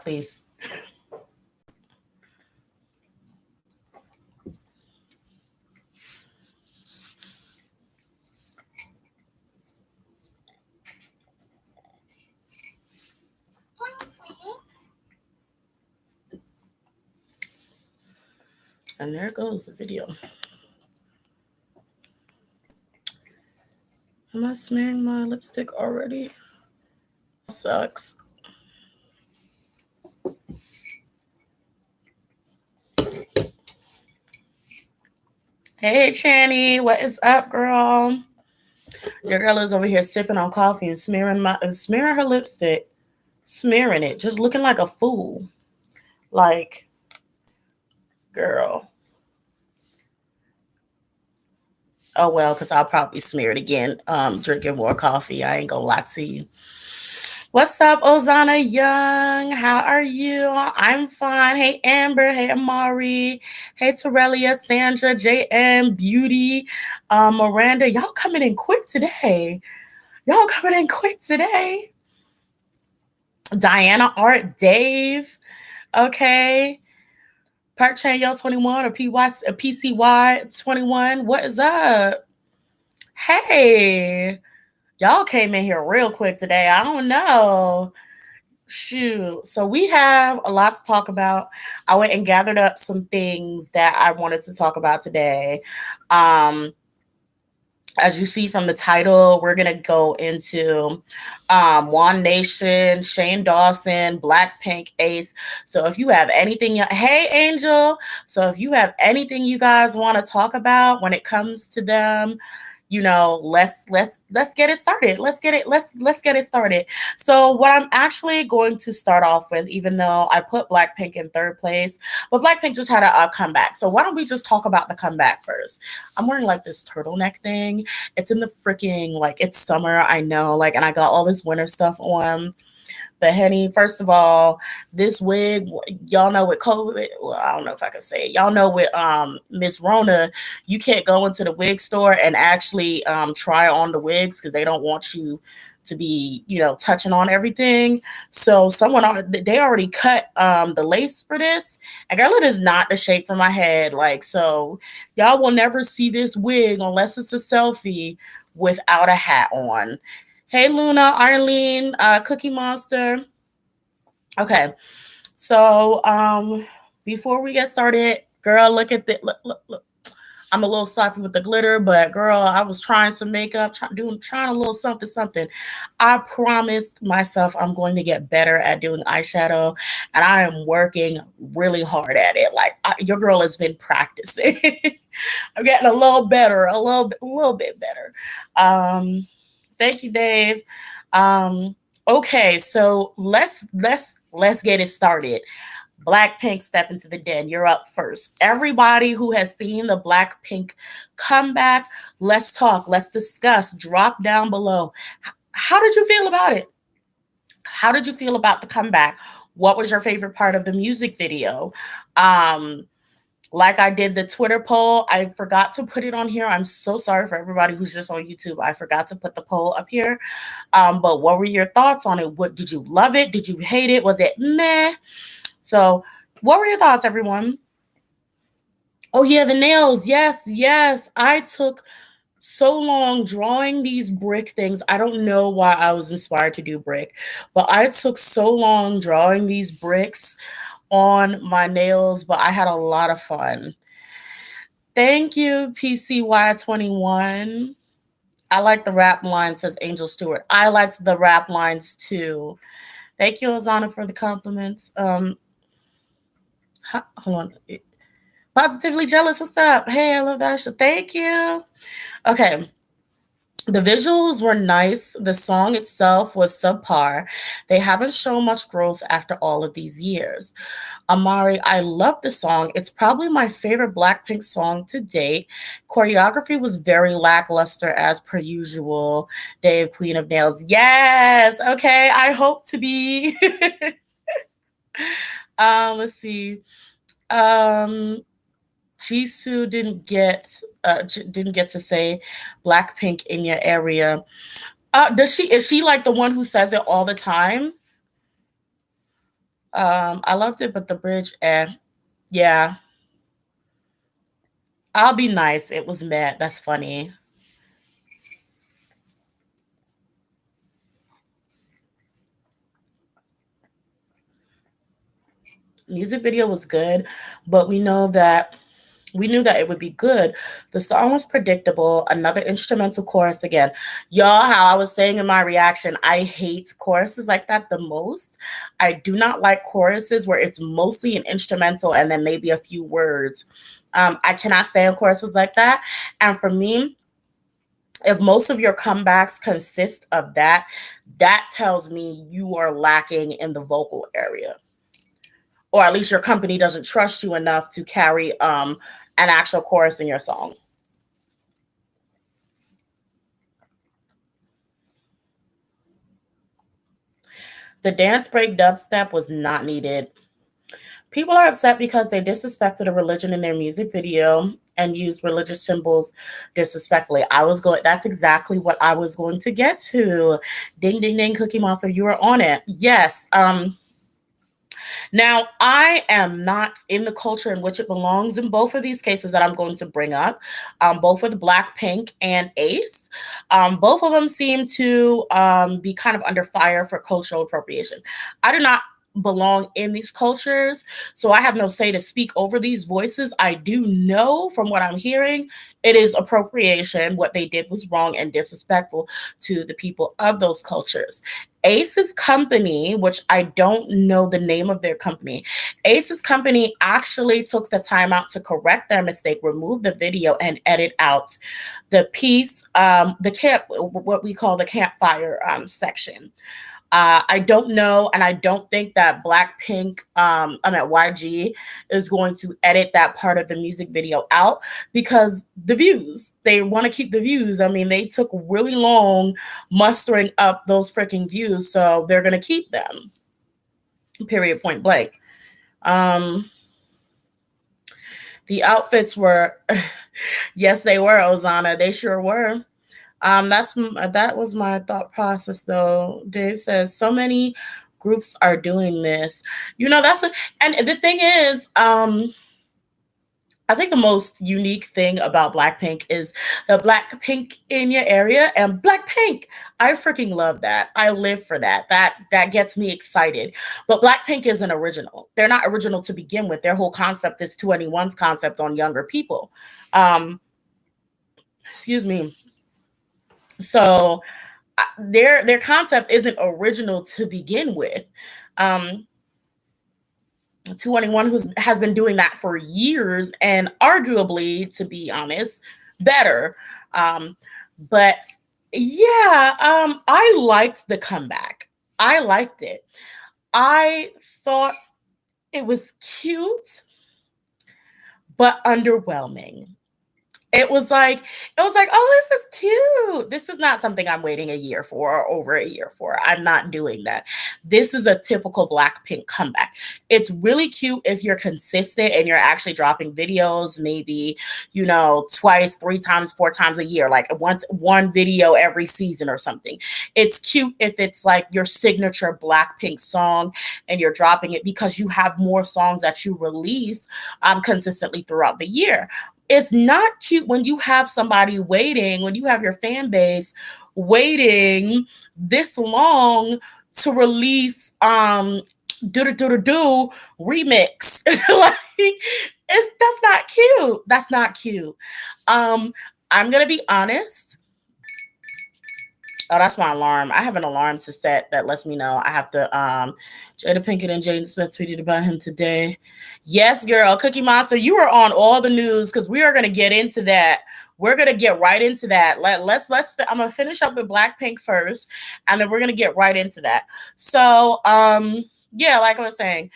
please. And there goes the video. Am I smearing my lipstick already? Sucks. Hey, Channy, what is up, girl? Your girl is over here sipping on coffee and smearing her lipstick, smearing it, just looking like a fool. Like, girl. Oh well, because I'll probably smear it again. Drinking more coffee. I ain't gonna lie to you. What's up, Ozana Young? How are you? I'm fine. Hey, Amber. Hey, Amari. Hey, Torellia, Sandra, JM, Beauty, Miranda. Y'all coming in quick today. Diana Art, Dave. Okay. Park Chain Yo 21 or PCY 21. What is up? Hey. Y'all came in here real quick today. I don't know. Shoot. So we have a lot to talk about. I went and gathered up some things that I wanted to talk about today. As you see from the title, we're going to go into One Nation, Shane Dawson, Blackpink, A.C.E. So if you have anything, hey, Angel. So if you have anything you guys want to talk about when it comes to them, let's get it started. Let's get it started. So what I'm actually going to start off with, even though I put Blackpink in third place, but Blackpink just had a comeback. So why don't we just talk about the comeback first? I'm wearing like this turtleneck thing. It's in the freaking, like, it's summer, I know, like, and I got all this winter stuff on. But Henny, first of all, this wig, y'all know with COVID, well, I don't know if I can say it. Y'all know with Miss Rona, you can't go into the wig store and actually try on the wigs because they don't want you to be, touching on everything. So they already cut the lace for this. And girl, it is not the shape for my head. Like, so y'all will never see this wig unless it's a selfie without a hat on. Hey, Luna, Arlene, Cookie Monster. Okay, so before we get started, girl, look at the look. I'm a little sloppy with the glitter, but girl, I was trying some makeup, trying a little something. I promised myself I'm going to get better at doing eyeshadow, and I am working really hard at it. Like your girl has been practicing. I'm getting a little better, a little bit better. Thank you, Dave. Okay, so let's get it started. Blackpink, step into the den. You're up first. Everybody who has seen the Blackpink comeback, let's talk. Let's discuss. Drop down below. How did you feel about it? How did you feel about the comeback? What was your favorite part of the music video? Like I did the Twitter poll, I forgot to put it on here. I'm so sorry for everybody who's just on YouTube. I forgot to put the poll up here. But what were your thoughts on it? What did you love it? Did you hate it? Was it meh? So what were your thoughts, everyone? Oh yeah, the nails. Yes. I took so long drawing these brick things. I don't know why I was inspired to do brick, but I took so long drawing these bricks on my nails, but I had a lot of fun. Thank you, PCY21. I like the rap line, says Angel Stewart. I liked the rap lines too. Thank you, Ozana, for the compliments. Hold on. Positively Jealous, what's up? Hey, I love that show. Thank you. Okay. The visuals were nice. The song itself was subpar. They haven't shown much growth after all of these years. Amari, I love the song. It's probably my favorite Blackpink song to date. Choreography was very lackluster as per usual. Dave, Queen of Nails. Yes. Okay. I hope to be. Let's see. Jisoo didn't get to say Blackpink in your area. Is she like the one who says it all the time? I loved it, but the bridge, yeah. I'll be nice. It was mad. That's funny. Music video was good, but we knew that it would be good. The song was predictable. Another instrumental chorus again. Y'all, how I was saying in my reaction, I hate choruses like that the most. I do not like choruses where it's mostly an instrumental and then maybe a few words. I cannot stand choruses like that. And for me, if most of your comebacks consist of that, that tells me you are lacking in the vocal area, or at least your company doesn't trust you enough to carry an actual chorus in your song. The dance break dubstep was not needed. People are upset because they disrespected a religion in their music video and used religious symbols disrespectfully. That's exactly what I was going to get to. Ding, ding, ding, Cookie Monster, you were on it. Yes. Now, I am not in the culture in which it belongs in both of these cases that I'm going to bring up, both with Blackpink and Ace. Both of them seem to be kind of under fire for cultural appropriation. I do not belong in these cultures, so I have no say to speak over these voices. I do know from what I'm hearing, it is appropriation. What they did was wrong and disrespectful to the people of those cultures. Ace's company, which I don't know the name of their company, Ace's company actually took the time out to correct their mistake, remove the video, and edit out the piece, the camp, what we call the campfire section. I don't know, and I don't think that Blackpink, YG, is going to edit that part of the music video out because the views. They want to keep the views. I mean, they took really long mustering up those freaking views, so they're going to keep them. Period. Point blank. The outfits were, yes, they were, Ozana. They sure were. That was my thought process though. Dave says so many groups are doing this. That's what, and the thing is, I think the most unique thing about Blackpink is the Blackpink in your area and Blackpink. I freaking love that. I live for that. That gets me excited. But Blackpink isn't original. They're not original to begin with. Their whole concept is 2NE1's concept on younger people. Excuse me. So their concept isn't original to begin with. 2NE1 who has been doing that for years and arguably, to be honest, better. But yeah, I liked the comeback. I liked it. I thought it was cute, but underwhelming. It was like, oh, this is cute. This is not something I'm waiting a year for or over a year for. I'm not doing that. This is a typical Blackpink comeback. It's really cute if you're consistent and you're actually dropping videos, maybe, twice, 3 times, 4 times a year, like one video every season or something. It's cute if it's like your signature Blackpink song and you're dropping it because you have more songs that you release consistently throughout the year. It's not cute when you have somebody waiting, when you have your fan base waiting this long to release do remix. Like, that's not cute. That's not cute. I'm gonna be honest. Oh, that's my alarm. I have an alarm to set that lets me know I have to. Jada Pinkett and Jaden Smith tweeted about him today. Yes, girl, Cookie Monster, you were on all the news because we are going to get into that. We're going to get right into that. Let's. I'm gonna finish up with Blackpink first, and then we're gonna get right into that. So, yeah, like I was saying,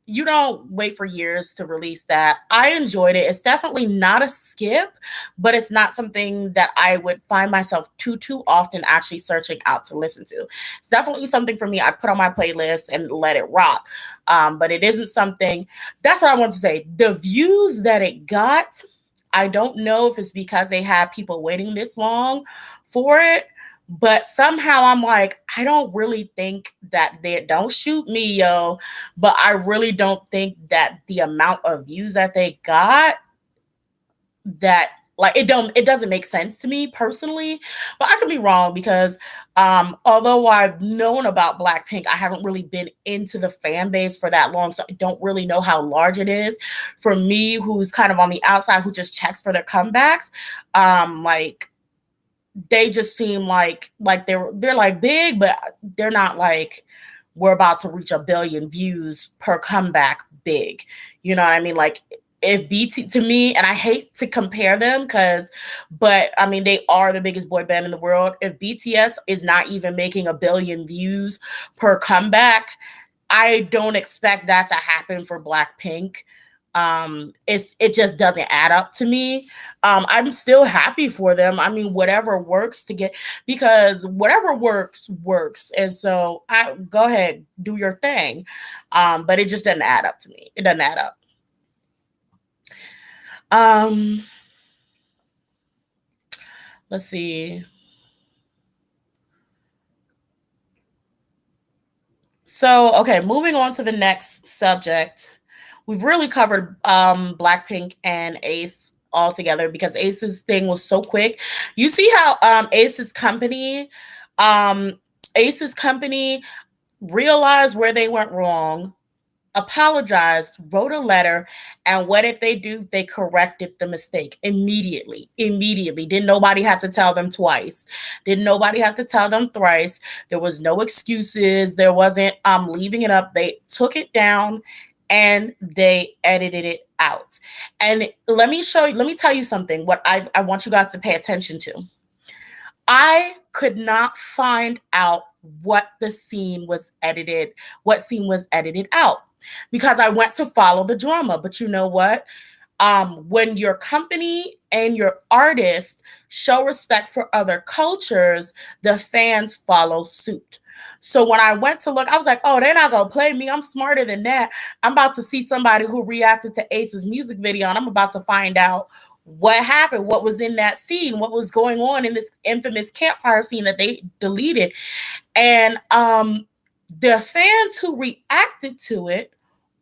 you don't wait for years to release that. I enjoyed it. It's definitely not a skip, but it's not something that I would find myself too often actually searching out to listen to. It's definitely something for me I put on my playlist and let it rock. But it isn't something, that's what I want to say. The views that it got, I don't know if it's because they had people waiting this long for it, But somehow I'm like, I don't really think that they don't shoot me, yo, but I really don't think that the amount of views that they got, that like it doesn't make sense to me personally. But I could be wrong, because although I've known about Blackpink, I haven't really been into the fan base for that long, so I don't really know how large it is. For me, who's kind of on the outside, who just checks for their comebacks, like they just seem like they're like big, but they're not like we're about to reach 1 billion views per comeback big. You know what I mean? Like, if BT, to me, and I hate to compare them, but I mean, they are the biggest boy band in the world. If BTS is not even making 1 billion views per comeback, I don't expect that to happen for Blackpink. It just doesn't add up to me. I'm still happy for them. I mean, whatever works to get, because whatever works, and so I go ahead, do your thing. But it just doesn't add up to me. It doesn't add up. Um, let's see. So, okay, moving on to the next subject. We've really covered Blackpink and Ace all together, because Ace's thing was so quick. You see how um Ace's company realized where they went wrong, apologized, wrote a letter, and what did they do? They corrected the mistake immediately. Immediately. Didn't nobody have to tell them twice. Didn't nobody have to tell them thrice. There was no excuses. There wasn't leaving it up. They took it down and they edited it out. And let me tell you something, what I want you guys to pay attention to. I could not find out what scene was edited out, because I went to follow the drama. But you know what? When your company and your artist show respect for other cultures, the fans follow suit. So when I went to look, I was like, oh, they're not going to play me. I'm smarter than that. I'm about to see somebody who reacted to Ace's music video, and I'm about to find out what happened, what was in that scene, what was going on in this infamous campfire scene that they deleted. And the fans who reacted to it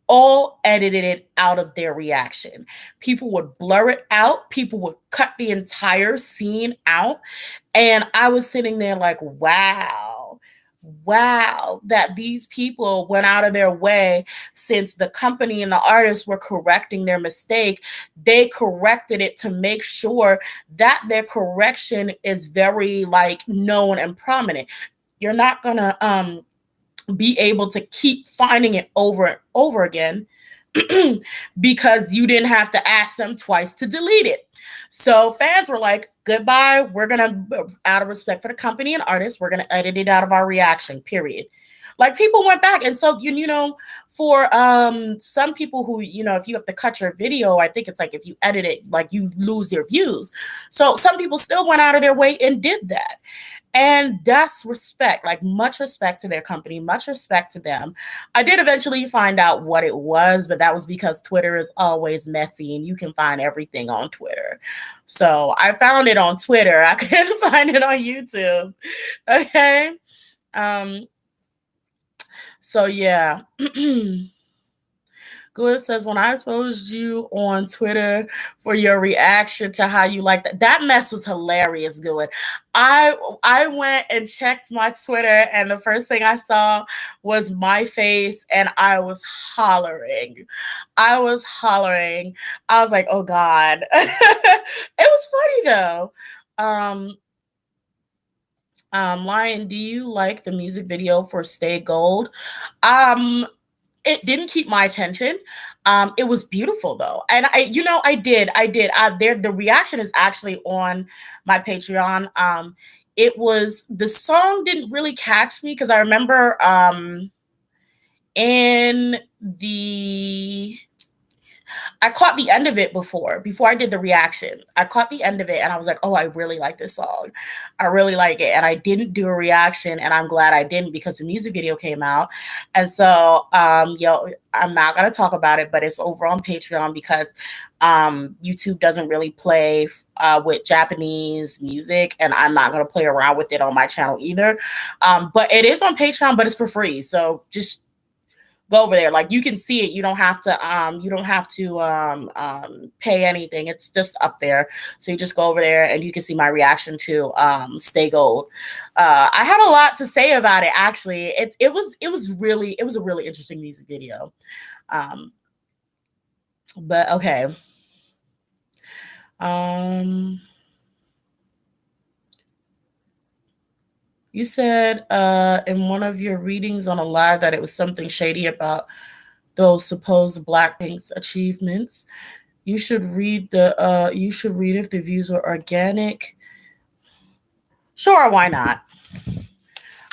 all edited it out of their reaction. People would blur it out, people would cut the entire scene out. And I was sitting there like, wow, that these people went out of their way. Since the company and the artists were correcting their mistake, they corrected it to make sure that their correction is very like known and prominent. You're not gonna be able to keep finding it over and over again because you didn't have to ask them twice to delete it. So fans were like, goodbye. We're going to, out of respect for the company and artists, we're going to edit it out of our reaction, period. Like, people went back. And so, you know, for some people who, you know, if you have to cut your video, I think it's like if you edit it, like you lose your views. So some people still went out of their way and did that. And that's respect, like much respect to their company, much respect to them. I did eventually find out what it was, but that was because Twitter is always messy and you can find everything on Twitter. So I found it on Twitter. I couldn't find it on YouTube. Okay. So yeah. Good says, when I exposed you on Twitter for your reaction to how you like that mess was hilarious. Good. I went and checked my Twitter, and the first thing I saw was my face, and I was hollering. I was like, oh God. It was funny though. Lion, do you like the music video for Stay Gold? It didn't keep my attention. It was beautiful though. And I did. The reaction is actually on my Patreon. The song didn't really catch me, because I remember in the I caught the end of it before I did the reaction. I caught the end of it and I was like, oh, I really like this song. I really like it. And I didn't do a reaction, and I'm glad I didn't because the music video came out. And so, I'm not going to talk about it, but it's over on Patreon because YouTube doesn't really play with Japanese music, and I'm not going to play around with it on my channel either. But it is on Patreon, but it's for free. So just go over there. Like, you can see it. You don't have to pay anything. It's just up there. So you just go over there and you can see my reaction to Stay Gold. I had a lot to say about it, actually. It was a really interesting music video. But okay. You said in one of your readings on a live that it was something shady about those supposed Blackpink's achievements. You should read if the views are organic. Sure, why not?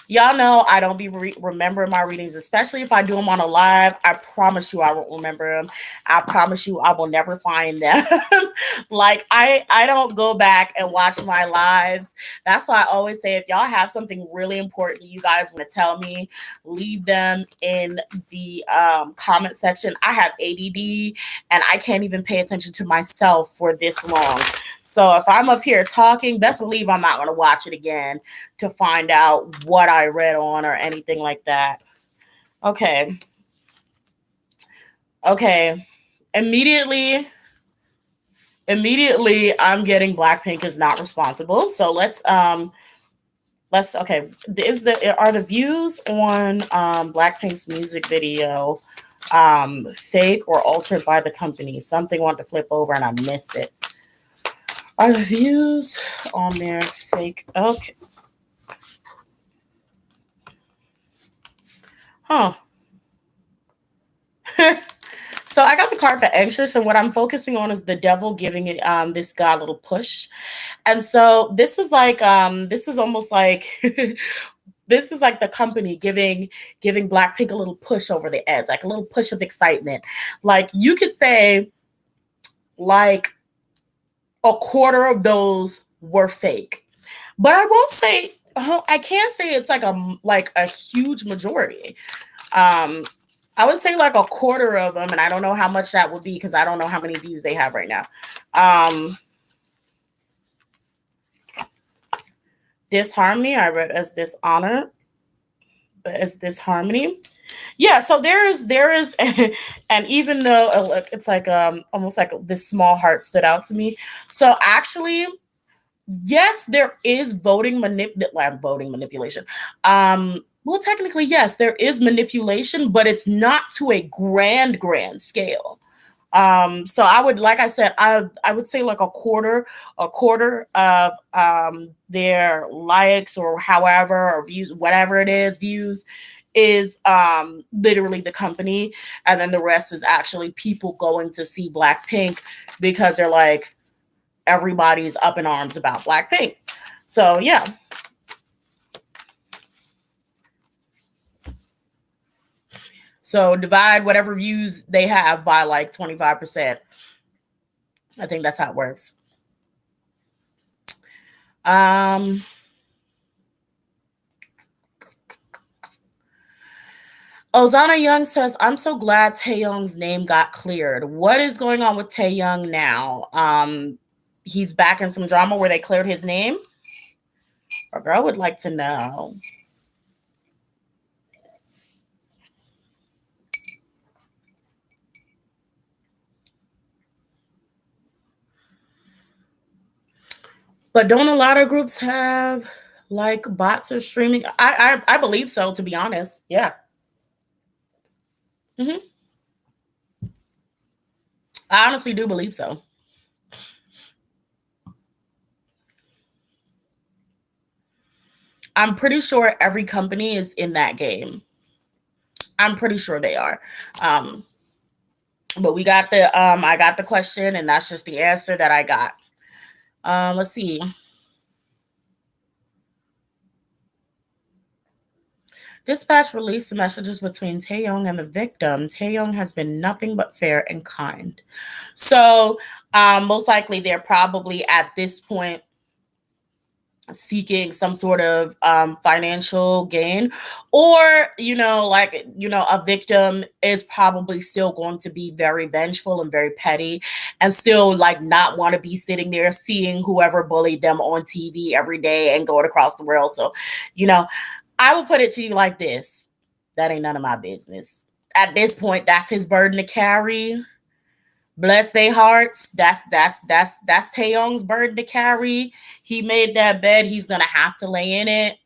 Y'all know I don't be remembering my readings, especially if I do them on a live. I promise you I won't remember them. I promise you I will never find them. Like, I don't go back and watch my lives. That's why I always say, if y'all have something really important you guys want to tell me, leave them in the comment section. I have ADD and I can't even pay attention to myself for this long. So if I'm up here talking, best believe I'm not going to watch it again to find out what I read on or anything like that. Okay. Immediately I'm getting Blackpink is not responsible. So let's are the views on Blackpink's music video fake or altered by the company? Something wanted to flip over and I missed it. Are the views on there fake? Okay. Huh. So I got the card for anxious, and what I'm focusing on is the devil giving this guy a little push. And so this is almost like this is like the company giving Blackpink a little push over the edge, like a little push of excitement. Like, you could say like a quarter of those were fake. But I won't say I can't say it's like a huge majority. I would say like a quarter of them, and I don't know how much that would be because I don't know how many views they have right now. Disharmony, I read as dishonor, but as disharmony. Yeah, so there is, and even though it's like almost like this small heart stood out to me. So actually, yes, there is voting manipulation. Well, technically, yes, there is manipulation, but it's not to a grand scale. So I would, like I said, I would say like a quarter of their likes or however, or views, whatever it is literally the company, and then the rest is actually people going to see Blackpink because they're like, everybody's up in arms about Blackpink. So yeah. So divide whatever views they have by like 25%. I think that's how it works. Ozana Young says, I'm so glad Taeyang's name got cleared. What is going on with Taeyang now? He's back in some drama where they cleared his name. A girl would like to know. But don't a lot of groups have like bots or streaming? I believe so, to be honest. Yeah. I honestly do believe so. I'm pretty sure every company is in that game. I'm pretty sure they are. But we got I got the question, and that's just the answer that I got. Let's see. Dispatch released the messages between Taeyang and the victim. Taeyang has been nothing but fair and kind. So most likely they're probably at this point seeking some sort of financial gain, or a victim is probably still going to be very vengeful and very petty and still like not want to be sitting there seeing whoever bullied them on TV every day and going across the world. So I will put it to you like this: that ain't none of my business at this point. That's his burden to carry. Bless their hearts. That's Taeyong's burden to carry. He made that bed. He's gonna have to lay in it.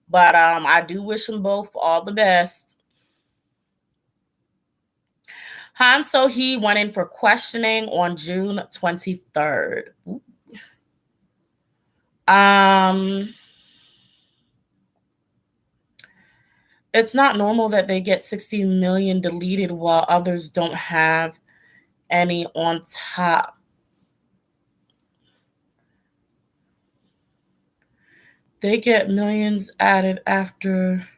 But I do wish them both all the best. Han So-hee went in for questioning on June 23rd. It's not normal that they get 60 million deleted while others don't have any on top. They get millions added after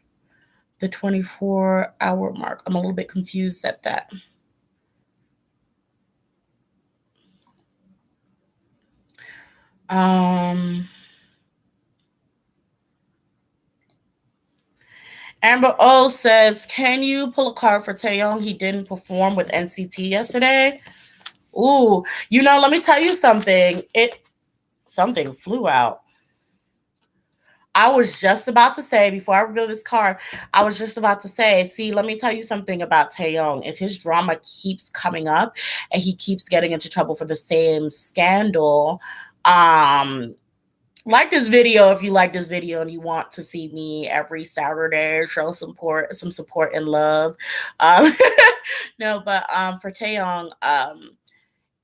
the 24-hour mark. I'm a little bit confused at that. Amber O says, can you pull a card for Taeyong? He didn't perform with NCT yesterday. Ooh, let me tell you something. Something flew out. I was just about to say, before I reveal this card, I was just about to say, see, let me tell you something about Taeyong. If his drama keeps coming up and he keeps getting into trouble for the same scandal, like this video if you like this video and you want to see me every Saturday show some support and love. No, but for Taeyong,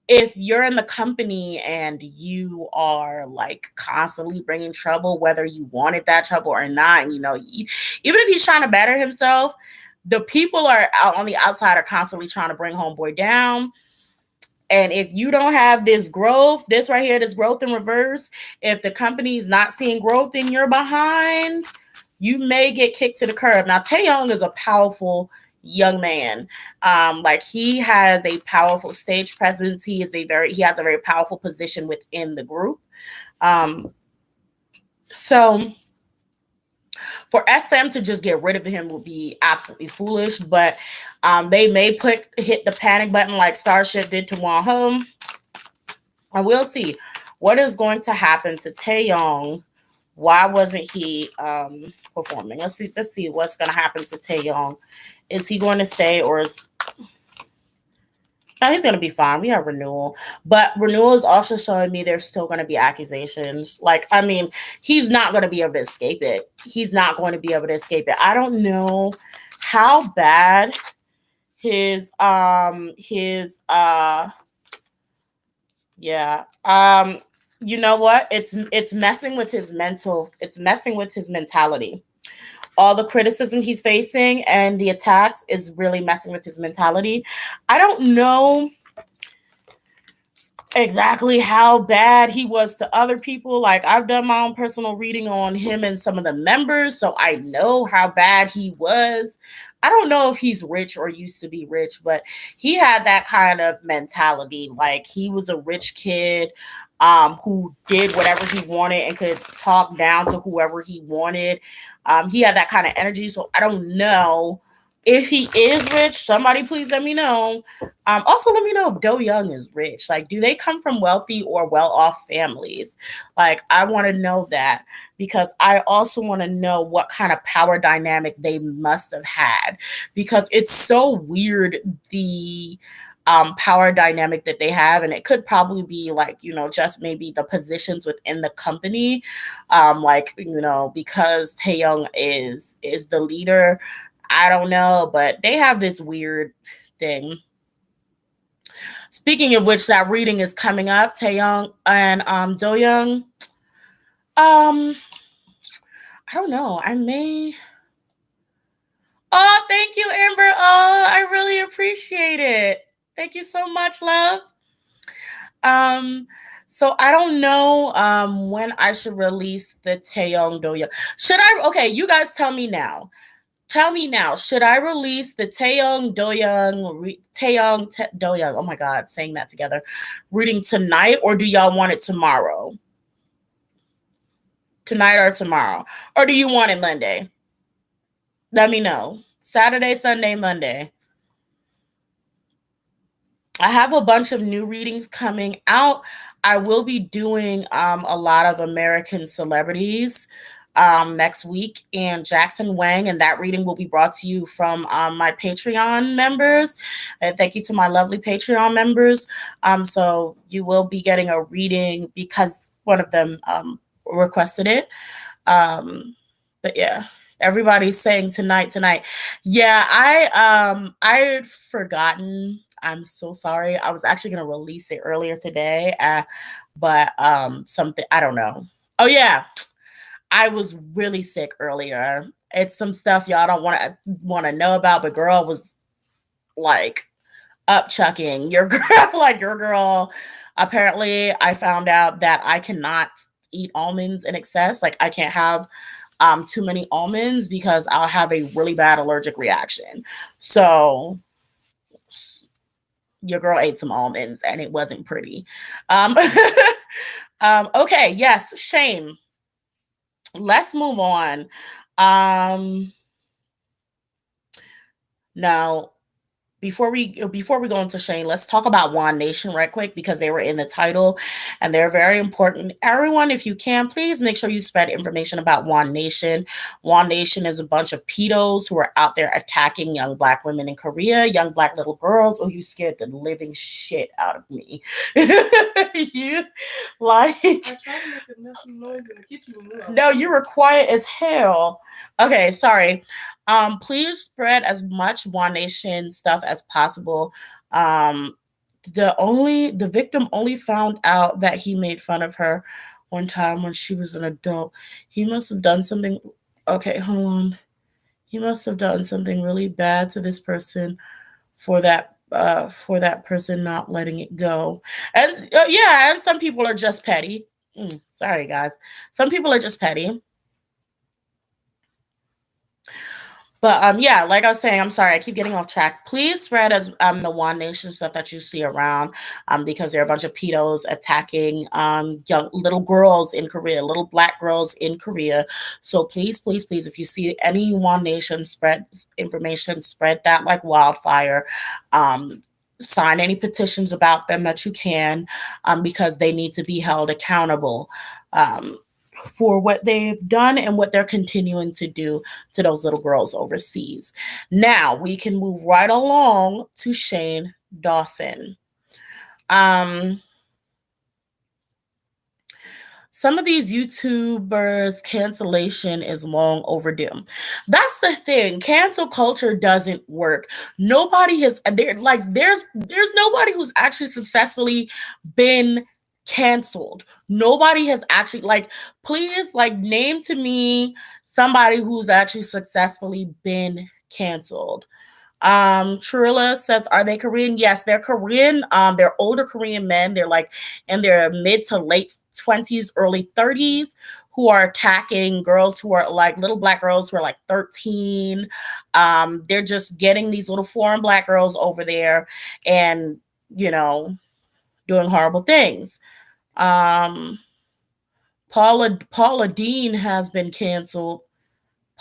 if you're in the company and you are like constantly bringing trouble, whether you wanted that trouble or not, even if he's trying to better himself, the people are out on the outside are constantly trying to bring homeboy down. And if you don't have this growth, this right here, this growth in reverse, if the company is not seeing growth in your behind, you may get kicked to the curb. Now, Taeyong is a powerful young man. Like he has a powerful stage presence. He has a very powerful position within the group. So for SM to just get rid of him would be absolutely foolish, but they may hit the panic button like Starship did to Won Home. And we'll see what is going to happen to Taeyong. Why wasn't he performing? Let's see what's going to happen to Taeyong. Is he going to stay or is... No, he's going to be fine. We have renewal. But renewal is also showing me there's still going to be accusations. He's not going to be able to escape it. He's not going to be able to escape it. I don't know how bad his you know what? It's messing with his mental. It's messing with his mentality. All the criticism he's facing and the attacks is really messing with his mentality. I don't know exactly how bad he was to other people. Like, I've done my own personal reading on him and some of the members, so I know how bad he was. I don't know if he's rich or used to be rich, but he had that kind of mentality. Like, he was a rich kid who did whatever he wanted and could talk down to whoever he wanted. He had that kind of energy. So I don't know if he is rich. Somebody please let me know. Also, let me know if Do Young is rich. Like, do they come from wealthy or well-off families? Like, I want to know that, because I also want to know what kind of power dynamic they must have had, because it's so weird, the power dynamic that they have. And it could probably be like, just maybe the positions within the company. Because Taeyong is the leader. I don't know, but they have this weird thing. Speaking of which, that reading is coming up. Taeyang and Do Young. I don't know. I may... Oh, thank you, Amber. Oh, I really appreciate it. Thank you so much, love. So I don't know when I should release the Taeyong Doyoung. Should I? Okay, you guys tell me now. Tell me now. Should I release the Taeyong Doyoung Doyoung? Oh my God, saying that together. Reading tonight, or do y'all want it tomorrow? Tonight or tomorrow, or do you want it Monday? Let me know. Saturday, Sunday, Monday. I have a bunch of new readings coming out. I will be doing a lot of American celebrities next week, and Jackson Wang, and that reading will be brought to you from my Patreon members. And thank you to my lovely Patreon members. So you will be getting a reading because one of them requested it. But yeah, everybody's saying tonight. Yeah, I'd forgotten. I'm so sorry. I was actually gonna release it earlier today, but something I don't know. Oh yeah, I was really sick earlier. It's some stuff y'all don't want to know about, but girl was like up chucking your girl, like your girl. Apparently, I found out that I cannot eat almonds in excess. Like I can't have too many almonds because I'll have a really bad allergic reaction. So your girl ate some almonds and it wasn't pretty. Um, okay, yes, shame. Let's move on. Um, Now, before we go into Shane, let's talk about One Nation right quick because they were in the title and they're very important. Everyone, if you can, please make sure you spread information about One Nation. One Nation is a bunch of pedos who are out there attacking young black women in Korea, young black little girls. Oh, you scared the living shit out of me. You like I tried to make enough noise in the kitchen. No, you were quiet as hell. Okay, sorry. Please spread as much One Nation stuff as possible. Um, the victim only found out that he made fun of her one time when she was an adult. He must have done something. Okay, hold on. He must have done something really bad to this person for that person not letting it go. And yeah, and some people are just petty. Sorry, guys. Some people are just petty. But yeah, like I was saying, I'm sorry, I keep getting off track. Please spread as the One Nation stuff that you see around, because there are a bunch of pedos attacking young little girls in Korea, little black girls in Korea. So please, if you see any One Nation spread information, spread that like wildfire. Sign any petitions about them that you can, because they need to be held accountable. For what they've done and what they're continuing to do to those little girls overseas. Now we can move right along to Shane Dawson. Some of these YouTubers cancellation is long overdue. That's the thing. Cancel culture doesn't work. Nobody has there's nobody who's actually successfully been canceled. Nobody has actually please name to me somebody who's actually successfully been canceled. Trilla says, are they Korean? Yes, they're Korean. They're older Korean men. They're like in their mid to late 20s, early 30s, who are attacking girls who are like little black girls who are like 13. They're just getting these little foreign black girls over there and, doing horrible things. Paula Dean has been canceled.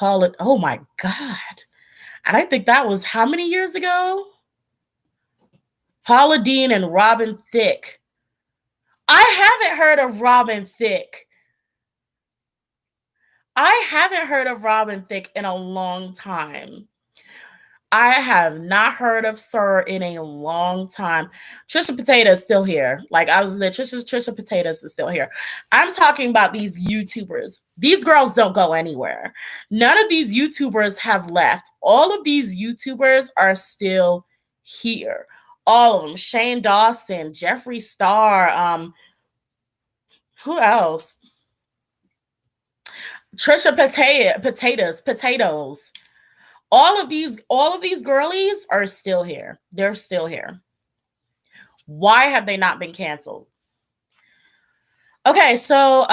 Oh my God. And I think that was how many years ago? Paula Dean and Robin Thicke. I haven't heard of Robin Thicke. I haven't heard of Robin Thicke in a long time. I have not heard of Sir in a long time. Trisha Potatoes is still here. Like I was saying, Trisha Potatoes is still here. I'm talking about these YouTubers. These girls don't go anywhere. None of these YouTubers have left. All of these YouTubers are still here. All of them. Shane Dawson, Jeffree Star, who else? Trisha Potatoes. All of these girlies are still here. They're still here. Why have they not been canceled? Okay, so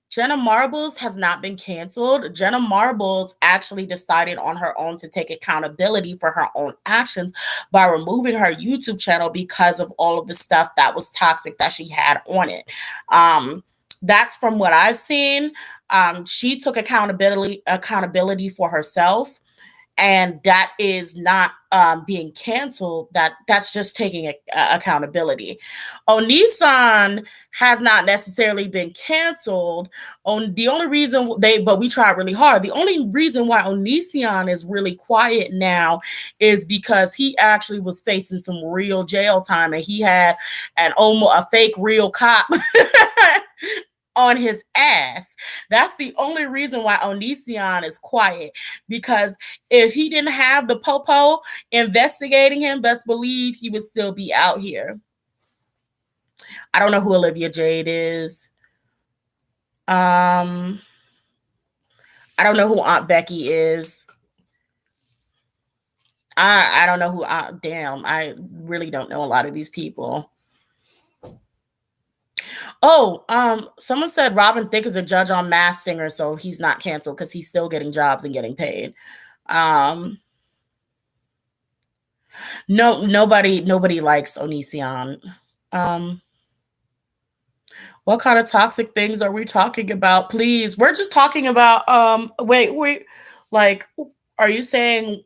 Jenna Marbles has not been canceled. Jenna Marbles actually decided on her own to take accountability for her own actions by removing her YouTube channel because of all of the stuff that was toxic that she had on it. Um, that's from what I've seen. She took accountability for herself, and that is not being canceled. That's just taking accountability. Onisan has not necessarily been canceled. On the only reason but we tried really hard. The only reason why Onision is really quiet now is because he actually was facing some real jail time, and he had an almost a fake real cop on his ass. That's the only reason why Onision is quiet. Because if he didn't have the popo investigating him, best believe he would still be out here. I don't know who Olivia Jade is. I don't know who Aunt Becky is. I don't know who damn, I really don't know a lot of these people. Oh, someone said Robin Thicke is a judge on Masked Singer, so he's not canceled because he's still getting jobs and getting paid. No, nobody likes Onision. What kind of toxic things are we talking about? Please, we're just talking about wait, like, are you saying,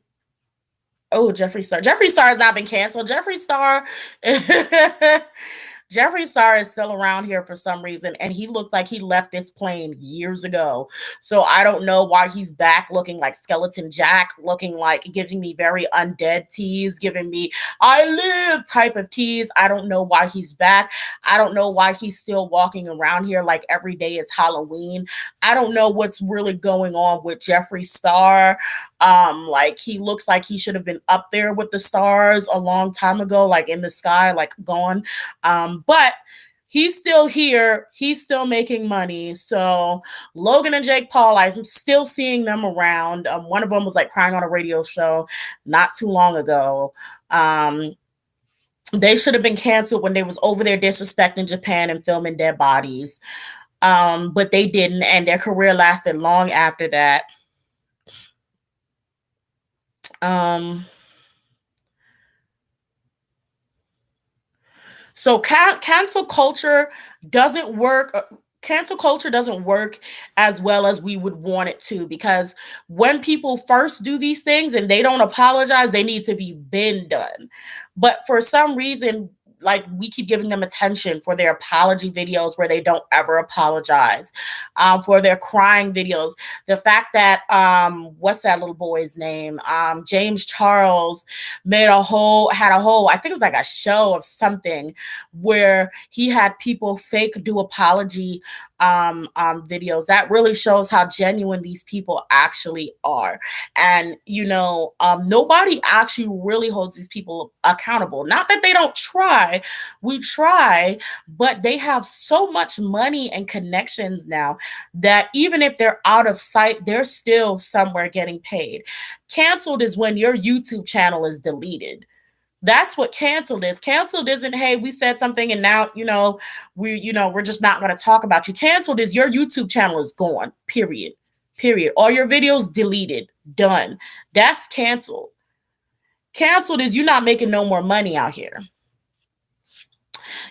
oh, Jeffree Star? Jeffree Star has not been canceled. Jeffree Star Jeffree Star is still around here for some reason, and he looked like he left this plane years ago. So I don't know why he's back looking like Skeleton Jack, looking like giving me very undead tease, giving me I live type of tease. I don't know why he's back. I don't know why he's still walking around here like every day is Halloween. I don't know what's really going on with Jeffree Star. Like, he looks like he should have been up there with the stars a long time ago, like in the sky, like gone. But he's still here. He's still making money. So Logan and Jake Paul, I'm still seeing them around. One of them was like crying on a radio show not too long ago. They should have been canceled when they was over there disrespecting Japan and filming dead bodies. But they didn't, and their career lasted long after that. So cancel culture doesn't work. Cancel culture doesn't work as well as we would want it to, because when people first do these things and they don't apologize, they need to be been done. But for some reason, like, we keep giving them attention for their apology videos where they don't ever apologize, for their crying videos. The fact that what's that little boy's name, James Charles, had a whole, I think it was like a show of something where he had people fake do apology videos. That really shows how genuine these people actually are. And nobody actually really holds these people accountable. Not that they don't try, we try, but they have so much money and connections now that even if they're out of sight, they're still somewhere getting paid. Canceled is when your YouTube channel is deleted. That's what canceled is. Canceled isn't, hey, we said something and now, we're just not going to talk about you. Canceled is your YouTube channel is gone. Period. All your videos deleted. Done. That's canceled. Canceled is you're not making no more money out here.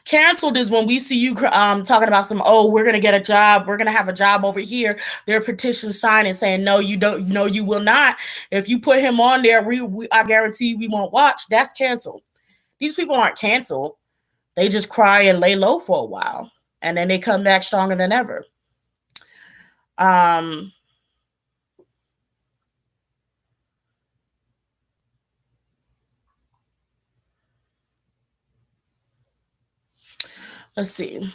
Canceled is when we see you talking about we're gonna get a job, we're gonna have a job over here. Their petition signing saying no, you don't, no, you will not. If you put him on there, I guarantee we won't watch. That's canceled. These people aren't canceled. They just cry and lay low for a while, and then they come back stronger than ever. Let's see.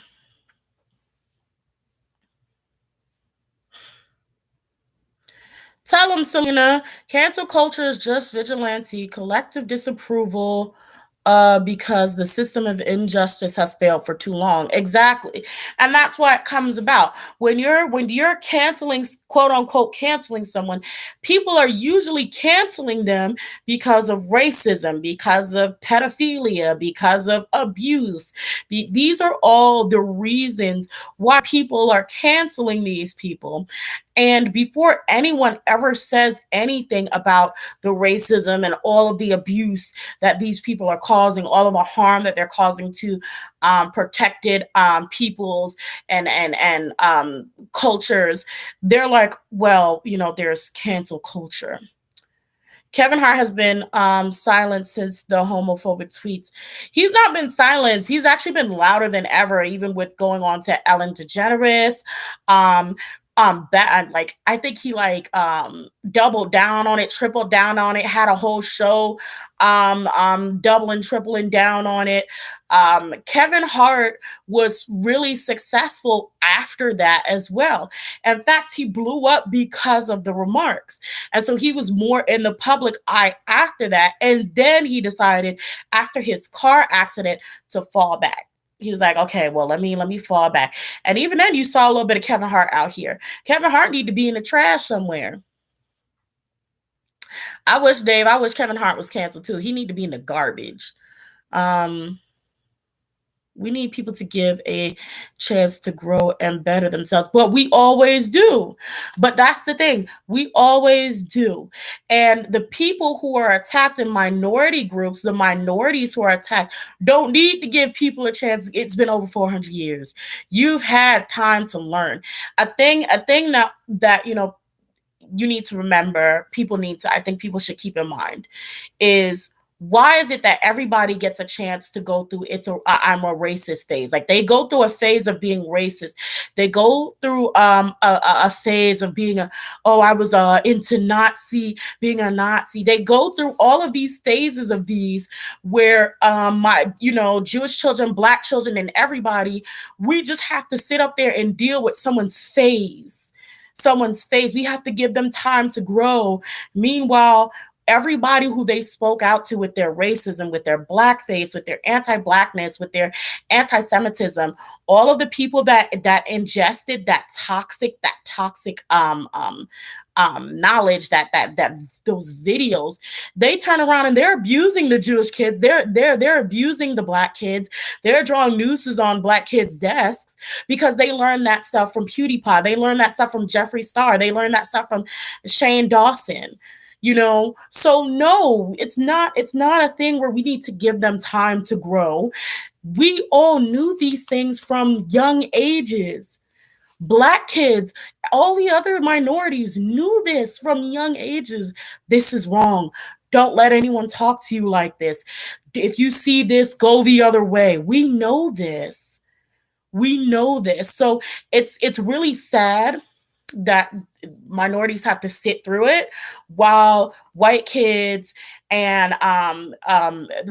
Tell them, Selena, cancel culture is just vigilante, collective disapproval Because the system of injustice has failed for too long. Exactly. And that's what comes about. When you're canceling, quote unquote, canceling someone, people are usually canceling them because of racism, because of pedophilia, because of abuse. These are all the reasons why people are canceling these people. And before anyone ever says anything about the racism and all of the abuse that these people are causing, all of the harm that they're causing to protected peoples and cultures, they're like, well, there's cancel culture. Kevin Hart has been silenced since the homophobic tweets. He's not been silenced. He's actually been louder than ever, even with going on to Ellen DeGeneres. Um, like I think he doubled down on it, tripled down on it, had a whole show doubling, tripling down on it. Kevin Hart was really successful after that as well. In fact, he blew up because of the remarks. And so he was more in the public eye after that. And then he decided after his car accident to fall back. He was like, okay, well, let me fall back. And even then you saw a little bit of Kevin Hart out here. Kevin Hart need to be in the trash somewhere. I wish Kevin Hart was canceled too. He need to be in the garbage. We need people to give a chance to grow and better themselves, but we always do. But that's the thing, we always do. And the people who are attacked in minority groups, the minorities who are attacked, don't need to give people a chance. It's been over 400 years. You've had time to learn. A thing that you need to remember, I think people should keep in mind is, why is it that everybody gets a chance to go through I'm a racist phase? Like they go through a phase of being racist. They go through a phase of being I was into being a Nazi. They go through all of these phases of these where my Jewish children, Black children, and everybody, we just have to sit up there and deal with someone's phase. We have to give them time to grow. Meanwhile, everybody who they spoke out to with their racism, with their blackface, with their anti-blackness, with their anti-Semitism, all of the people that ingested that toxic knowledge, that those videos, they turn around and they're abusing the Jewish kids. They're abusing the Black kids. They're drawing nooses on Black kids' desks because they learned that stuff from PewDiePie. They learned that stuff from Jeffree Star. They learned that stuff from Shane Dawson. So no, it's not a thing where we need to give them time to grow. We all knew these things from young ages. Black kids, all the other minorities knew this from young ages. This is wrong. Don't let anyone talk to you like this. If you see this, go the other way. We know this. So it's really sad that minorities have to sit through it, while white kids and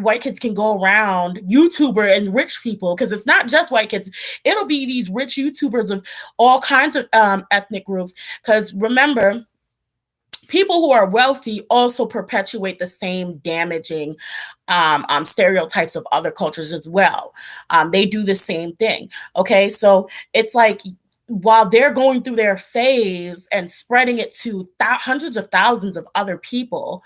white kids can go around, YouTuber and rich people, because it's not just white kids, it'll be these rich YouTubers of all kinds of ethnic groups. Because remember, people who are wealthy also perpetuate the same damaging stereotypes of other cultures as well. They do the same thing. Okay, so it's like, while they're going through their phase and spreading it to hundreds of thousands of other people,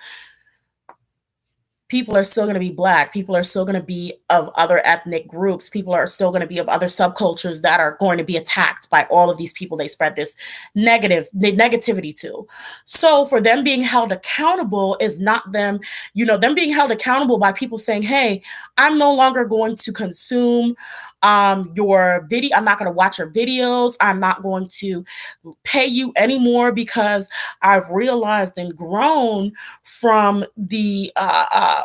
people are still going to be Black. People are still going to be of other ethnic groups. People are still going to be of other subcultures that are going to be attacked by all of these people they spread this negativity to. So for them being held accountable is not them being held accountable by people saying, hey, I'm no longer going to consume your video. I'm not going to watch your videos. I'm not going to pay you anymore because I've realized and grown from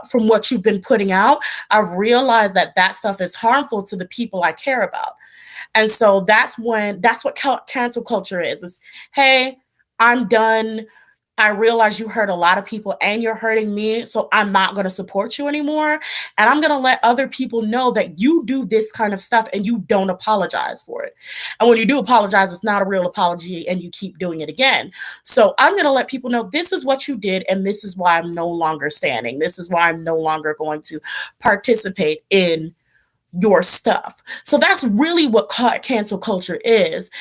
from what you've been putting out. I've realized that stuff is harmful to the people I care about. And so that's what cancel culture is. It's, hey, I'm done I realize you hurt a lot of people and you're hurting me, so I'm not going to support you anymore. And I'm going to let other people know that you do this kind of stuff and you don't apologize for it. And when you do apologize, it's not a real apology and you keep doing it again. So I'm going to let people know this is what you did and this is why I'm no longer standing. This is why I'm no longer going to participate in your stuff. So that's really what cancel culture is.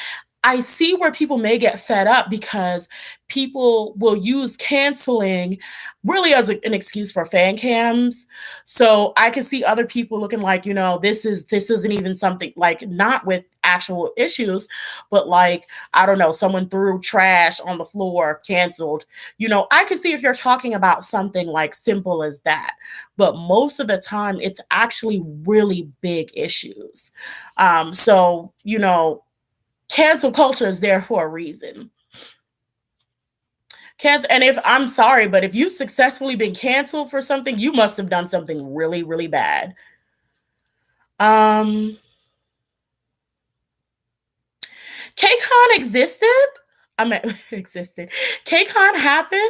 I see where people may get fed up because people will use canceling really as an excuse for fan cams. So I can see other people looking like, this isn't even something like not with actual issues, but like, I don't know, someone threw trash on the floor, canceled. I can see if you're talking about something like simple as that, but most of the time it's actually really big issues. So, cancel culture is there for a reason. And if I'm sorry, but if you've successfully been canceled for something, you must have done something really, really bad. KCON existed. Existed. KCON happened.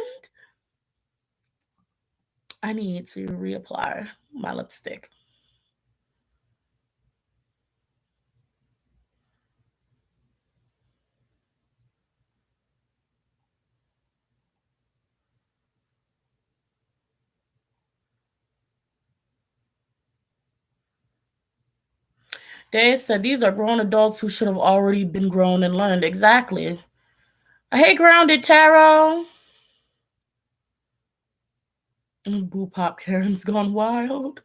I need to reapply my lipstick. Dave said these are grown adults who should have already been grown and learned. Exactly. Hey, Grounded Tarot. Boo Pop Karen's gone wild.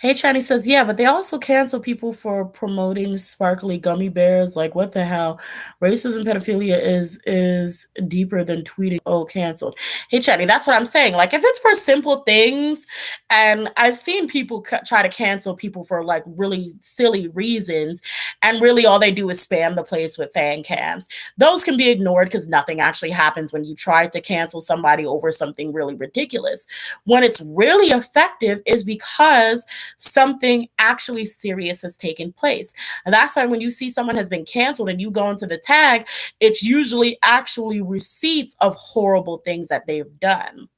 Hey, Chani says, yeah, but they also cancel people for promoting sparkly gummy bears. Like, what the hell? Racism, pedophilia is deeper than tweeting, oh, canceled. Hey, Chani, that's what I'm saying. Like, if it's for simple things, and I've seen people try to cancel people for, like, really silly reasons, and really all they do is spam the place with fan cams. Those can be ignored because nothing actually happens when you try to cancel somebody over something really ridiculous. When it's really effective is because something actually serious has taken place. And that's why when you see someone has been canceled and you go into the tag, it's usually actually receipts of horrible things that they've done.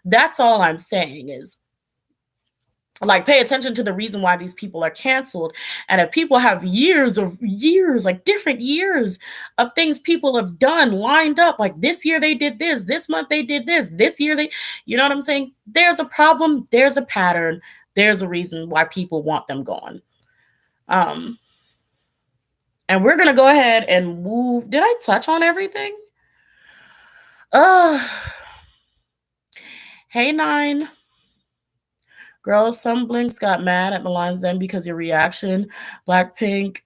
That's all I'm saying is, like, pay attention to the reason why these people are canceled. And if people have years, like different years of things people have done lined up, like this year they did this month they did this year they, you know what I'm saying? There's a problem, there's a pattern, there's a reason why people want them gone. And we're going to go ahead and move. Did I touch on everything? Hey, 9. Girl, some blinks got mad at the lines then because your reaction. Blackpink,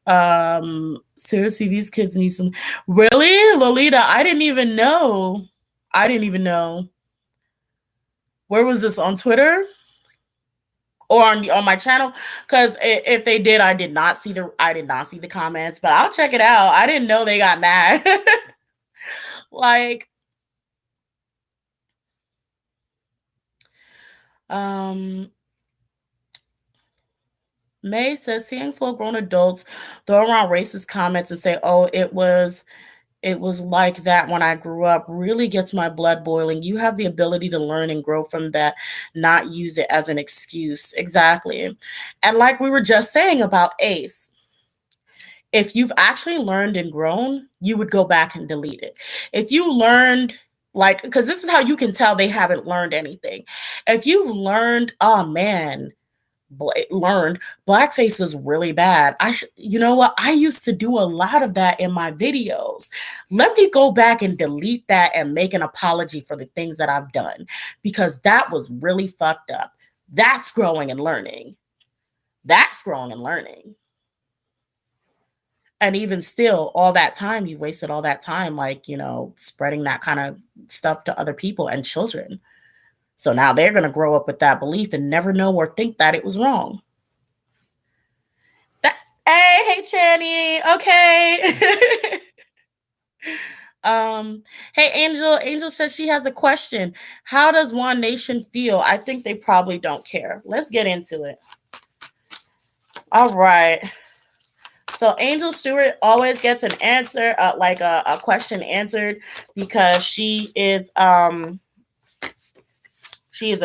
seriously, these kids need some. Really? Lolita, I didn't even know. Where was this, on Twitter? Or on my channel? Because if they did, I did not see the comments, but I'll check it out. I didn't know they got mad. Like, May says seeing full grown adults throw around racist comments and say, oh, it was like that when I grew up really gets my blood boiling. You have the ability to learn and grow from that, not use it as an excuse. Exactly. And like we were just saying about A.C.E, if you've actually learned and grown, you would go back and delete it. If you learned, like, because this is how you can tell they haven't learned anything. If you've learned, oh man, learned blackface is really bad. You know what? I used to do a lot of that in my videos. Let me go back and delete that and make an apology for the things that I've done, because that was really fucked up. That's growing and learning. And even still, all that time, you wasted all that time, like, spreading that kind of stuff to other people and children. So now they're going to grow up with that belief and never know or think that it was wrong. Hey, Channy. Okay. Hey, Angel. Angel says she has a question. How does One Nation feel? I think they probably don't care. Let's get into it. All right. So So Angel Stewart always gets an answer, like a question answered, because she is a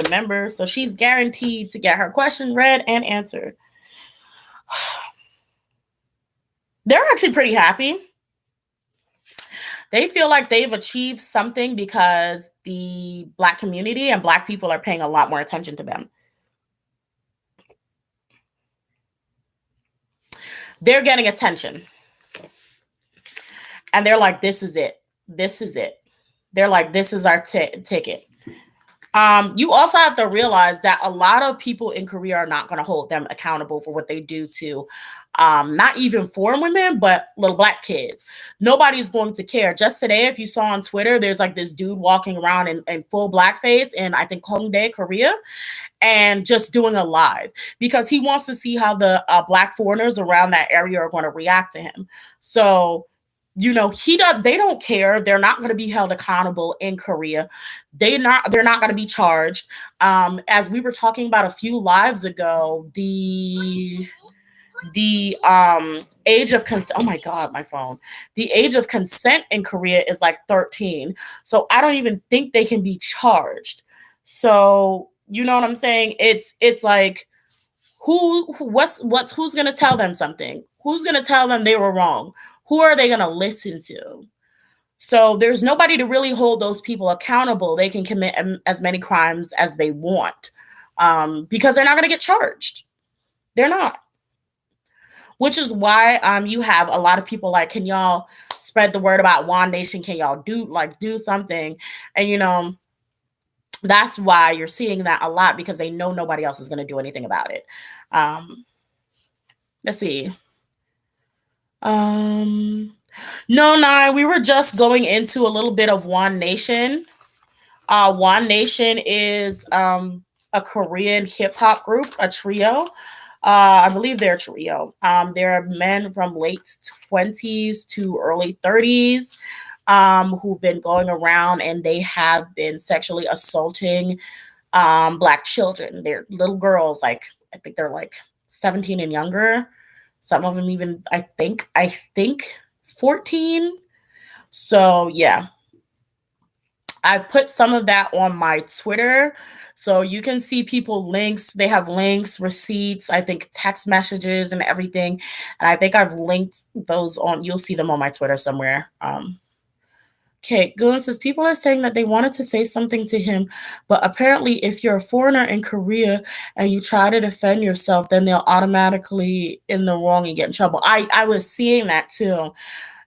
member, so she's guaranteed to get her question read and answered. They're actually pretty happy. They feel like they've achieved something because the Black community and Black people are paying a lot more attention to them. They're getting attention. And they're like, this is it. This is it. They're like, this is our ticket. You also have to realize that a lot of people in Korea are not going to hold them accountable for what they do to not even foreign women, but little Black kids. Nobody's going to care. Just today, if you saw on Twitter, there's like this dude walking around in full blackface in, I think, Hongdae, Korea, and just doing a live because he wants to see how the Black foreigners around that area are going to react to him. So, you know, they don't care. They're not going to be held accountable in Korea. They're not going to be charged. As we were talking about a few lives ago, the age of consent, oh my God, my phone. The age of consent in Korea is like 13. So I don't even think they can be charged. So, you know what I'm saying? It's like, who's going to tell them something? Who's going to tell them they were wrong? Who are they going to listen to? So there's nobody to really hold those people accountable. They can commit as many crimes as they want because they're not going to get charged. They're not. Which is why you have a lot of people like, can y'all spread the word about One Nation? Can y'all do something? And, you know, that's why you're seeing that a lot because they know nobody else is going to do anything about it. Let's see. No, we were just going into a little bit of One Nation. One Nation is a Korean hip hop group, a trio. I believe they're a trio. They're men from late 20s to early 30s who've been going around and they have been sexually assaulting Black children. They're little girls, like I think they're like 17 and younger. Some of them even, I think 14. So yeah, I put some of that on my Twitter. So you can see people links. They have links, receipts, I think text messages and everything. And I think I've linked those on, you'll see them on my Twitter somewhere. Okay, Goon says people are saying that they wanted to say something to him, but apparently if you're a foreigner in Korea and you try to defend yourself, then they'll automatically in the wrong and get in trouble. I was seeing that too.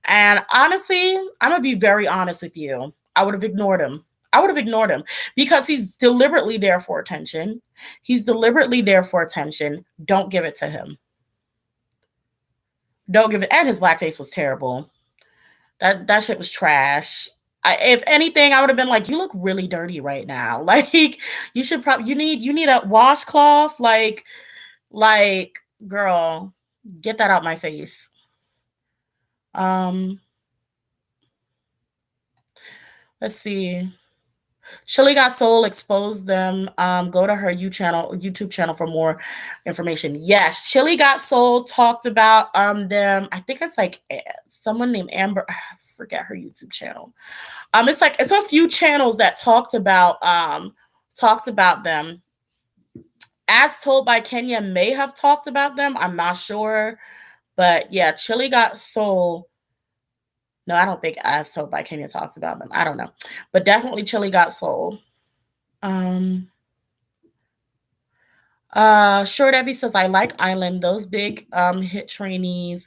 And honestly, I'm going to be very honest with you. I would have ignored him. Because he's deliberately there for attention. Don't give it to him. Don't give it. And his blackface was terrible. That shit was trash. If anything, I would have been like, you look really dirty right now. Like, you should probably, you need a washcloth. Like, girl, get that out my face. Let's see. Chili Got Soul exposed them. Go to her YouTube channel for more information. Yes, Chili Got Soul talked about them. I think it's like someone named Amber. I forget her YouTube channel. It's a few channels that talked about them. As Told by Kenya may have talked about them. I'm not sure, but yeah, Chili Got Soul. No, I don't think As Told by Kenya talks about them. I don't know. But definitely Chili Got Soul. Short Evie says, I like Island. Those big hit trainees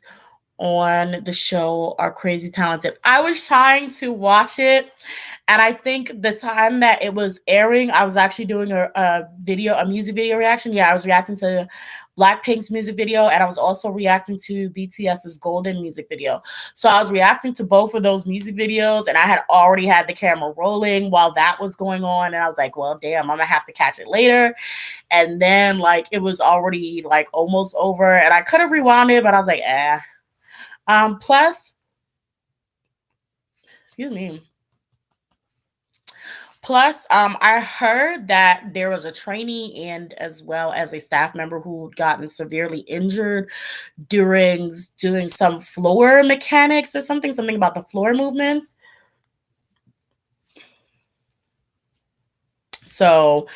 on the show are crazy talented. I was trying to watch it, and I think the time that it was airing, I was actually doing a music video reaction. Yeah, I was reacting to Blackpink's music video, and I was also reacting to BTS's Golden music video. So I was reacting to both of those music videos, and I had already had the camera rolling while that was going on, and I was like, well, damn, I'm gonna have to catch it later. And then like it was already like almost over, and I could have rewound it, but I was like, plus, Plus, I heard that there was a trainee and as well as a staff member who'd gotten severely injured during doing some floor mechanics or something about the floor movements. So,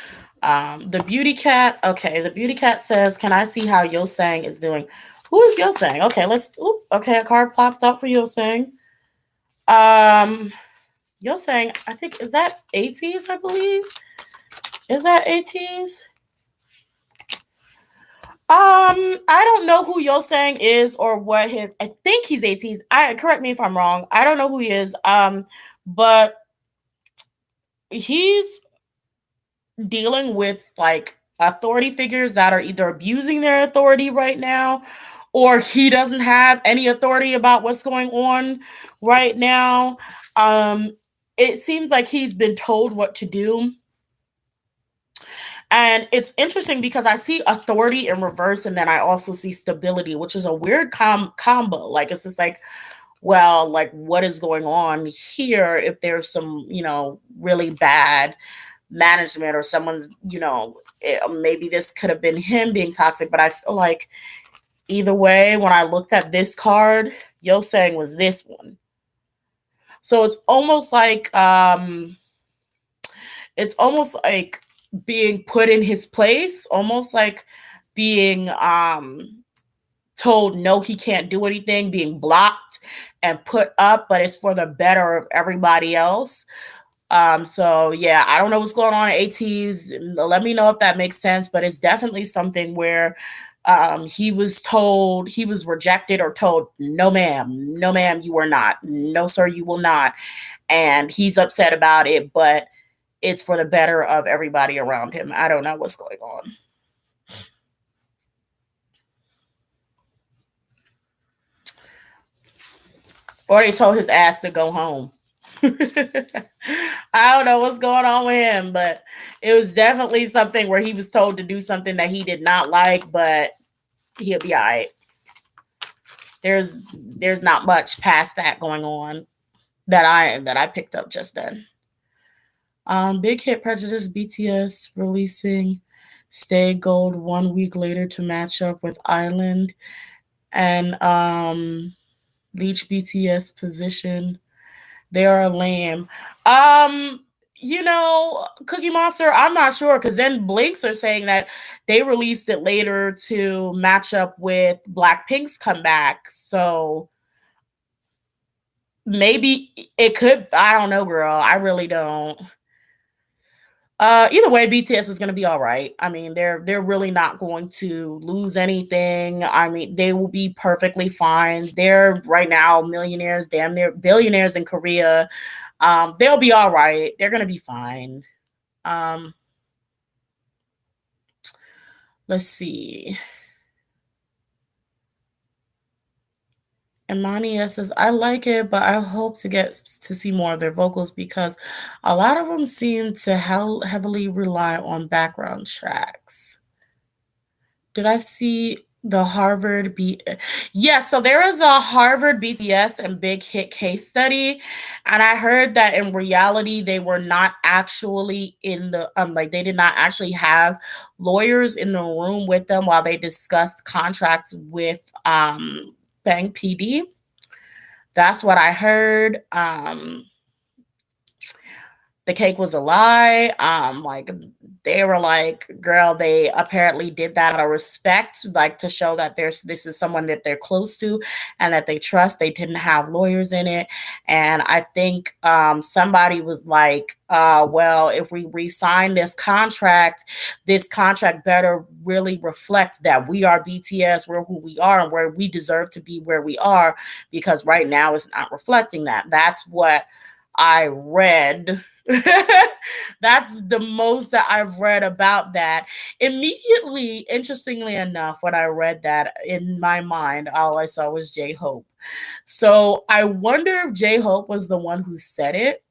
the beauty cat. Okay, the beauty cat says, "Can I see how Yosang is doing?" Who is Yosang? Okay, let's. Ooh, okay, a card popped up for Yosang. Um, Yosang, I think is that ATs, I believe. Is that ATs? I don't know who Yosang is or what his. I think he's ATs. I correct me if I'm wrong. I don't know who he is. But he's dealing with like authority figures that are either abusing their authority right now, or he doesn't have any authority about what's going on right now. Um, it seems like he's been told what to do. And it's interesting because I see authority in reverse and then I also see stability, which is a weird combo. Like it's just like, well, like what is going on here if there's some, really bad management or someone's, maybe this could have been him being toxic, but I feel like either way, when I looked at this card, Yosang was this one. So it's almost like being put in his place, almost like being told no, he can't do anything, being blocked and put up, but it's for the better of everybody else. So yeah, I don't know what's going on at ATs. Let me know if that makes sense, but it's definitely something where he was told, he was rejected or told, no ma'am, no ma'am, you are not, no sir, you will not. And he's upset about it, but it's for the better of everybody around him. I don't know what's going on. Or they told his ass to go home. I don't know what's going on with him, but it was definitely something where he was told to do something that he did not like, but he'll be all right. There's not much past that going on that I picked up just then. Big Hit Prejudice BTS releasing Stay Gold 1 week later to match up with Island, and Leech BTS position. They are lame. Cookie Monster, I'm not sure because then Blinks are saying that they released it later to match up with Blackpink's comeback. So maybe it could. I don't know, girl. I really don't. Either way, BTS is going to be all right. I mean, they're really not going to lose anything. I mean, they will be perfectly fine. They're right now millionaires, damn near billionaires in Korea. They'll be all right. They're going to be fine. Um, let's see. Imani says, I like it, but I hope to get to see more of their vocals because a lot of them seem to heavily rely on background tracks. Did I see the Harvard B? Yeah, so there is a Harvard BTS and Big Hit case study, and I heard that in reality they were not actually in the like they did not actually have lawyers in the room with them while they discussed contracts with Bang PD. That's what I heard. The cake was a lie. Like they were like, girl, they apparently did that out of respect, like to show that this is someone that they're close to and that they trust. They didn't have lawyers in it. And I think somebody was like, well, if we re-sign this contract better really reflect that we are BTS, we're who we are, and where we deserve to be where we are, because right now it's not reflecting that. That's what I read. That's the most that I've read about that. Immediately, interestingly enough, when I read that, in my mind, all I saw was J Hope. So I wonder if J Hope was the one who said it.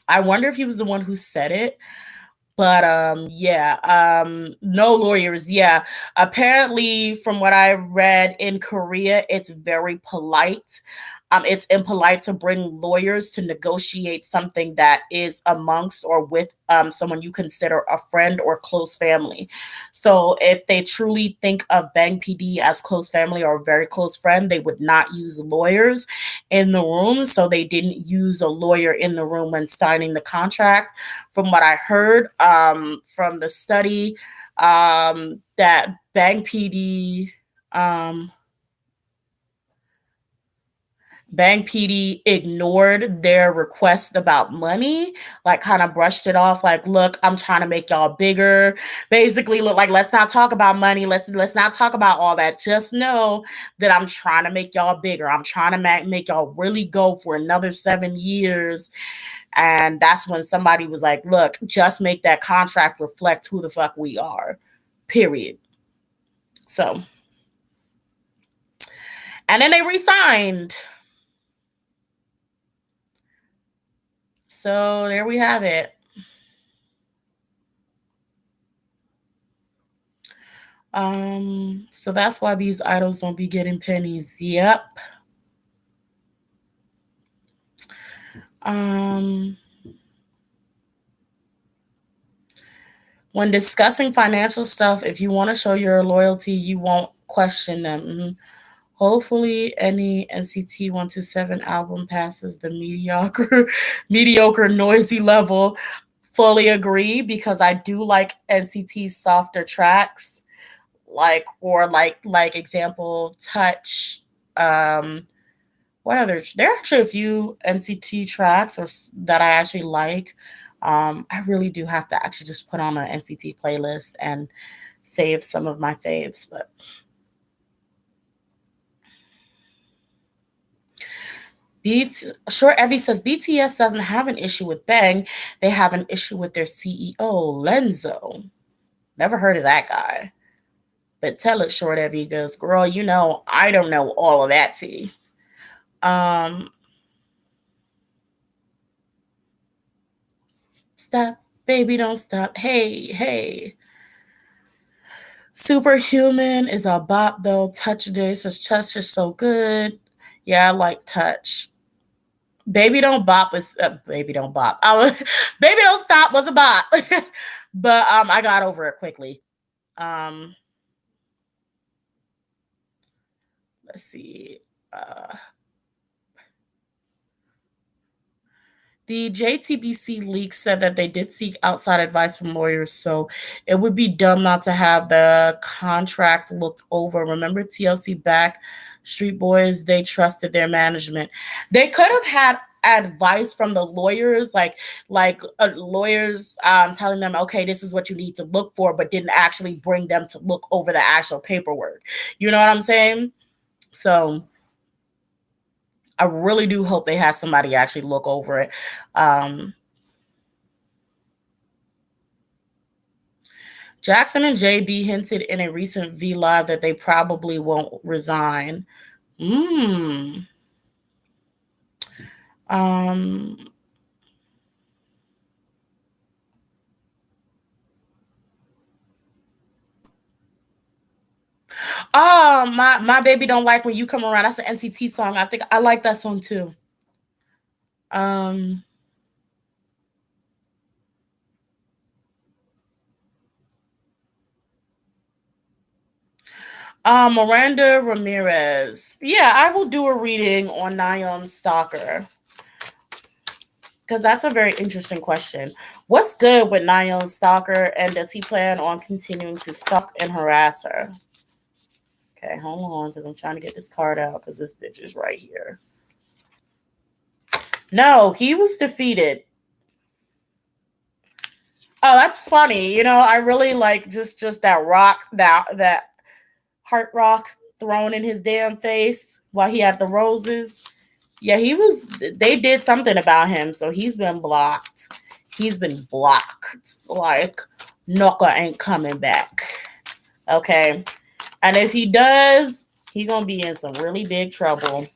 I wonder if he was the one who said it. But no lawyers. Yeah. Apparently, from what I read in Korea, it's very polite. it's impolite to bring lawyers to negotiate something that is amongst or with someone you consider a friend or close family. So if they truly think of Bang PD as close family or a very close friend, they would not use lawyers in the room. So they didn't use a lawyer in the room when signing the contract. From what I heard from the study, that Bang PD Bang PD ignored their request about money, like kind of brushed it off, like, look, I'm trying to make y'all bigger. Basically, look, like, let's not talk about money. Let's not talk about all that. Just know that I'm trying to make y'all bigger. I'm trying to make y'all really go for another 7 years. And that's when somebody was like, look, just make that contract reflect who the fuck we are. Period. So, and then they resigned. So there we have it. So that's why these idols don't be getting pennies. Yep. When discussing financial stuff, if you want to show your loyalty, you won't question them. Mm-hmm. Hopefully, any NCT 127 album passes the mediocre noisy level. Fully agree, because I do like NCT's softer tracks, like example Touch. What other? There are actually a few NCT tracks that I actually like. I really do have to actually just put on an NCT playlist and save some of my faves, but. Sure, Evie says BTS doesn't have an issue with Bang. They have an issue with their CEO, Lenzo. Never heard of that guy. But tell it, Short Evie goes, girl, you know, I don't know all of that tea. Stop, baby, don't stop. Hey. Superhuman is a bop, though. Touch says Touch is so good. Yeah, I like Touch. Baby Don't Bop is Baby Don't Bop. Baby Don't Stop was a bop. But I got over it quickly. Let's see. The JTBC leak said that they did seek outside advice from lawyers, so it would be dumb not to have the contract looked over. Remember TLC Street Boys, they trusted their management. They could have had advice from the lawyers, like lawyers telling them, okay, this is what you need to look for, but didn't actually bring them to look over the actual paperwork. You know what I'm saying? So I really do hope they have somebody actually look over it. Jackson and JB hinted in a recent V Live that they probably won't resign. My baby don't like when you come around. That's an NCT song. I think I like that song too. Miranda Ramirez. Yeah, I will do a reading on Nayeon Stalker, because that's a very interesting question. What's good with Nayeon Stalker, and does he plan on continuing to stalk and harass her? Okay, hold on, because I'm trying to get this card out, because this bitch is right here. No, he was defeated. Oh, that's funny. You know, I really like just that rock, that heart rock thrown in his damn face while he had the roses. Yeah, they did something about him, so he's been blocked. He's been blocked. Like, Noka ain't coming back. Okay. And if he does, he gonna be in some really big trouble.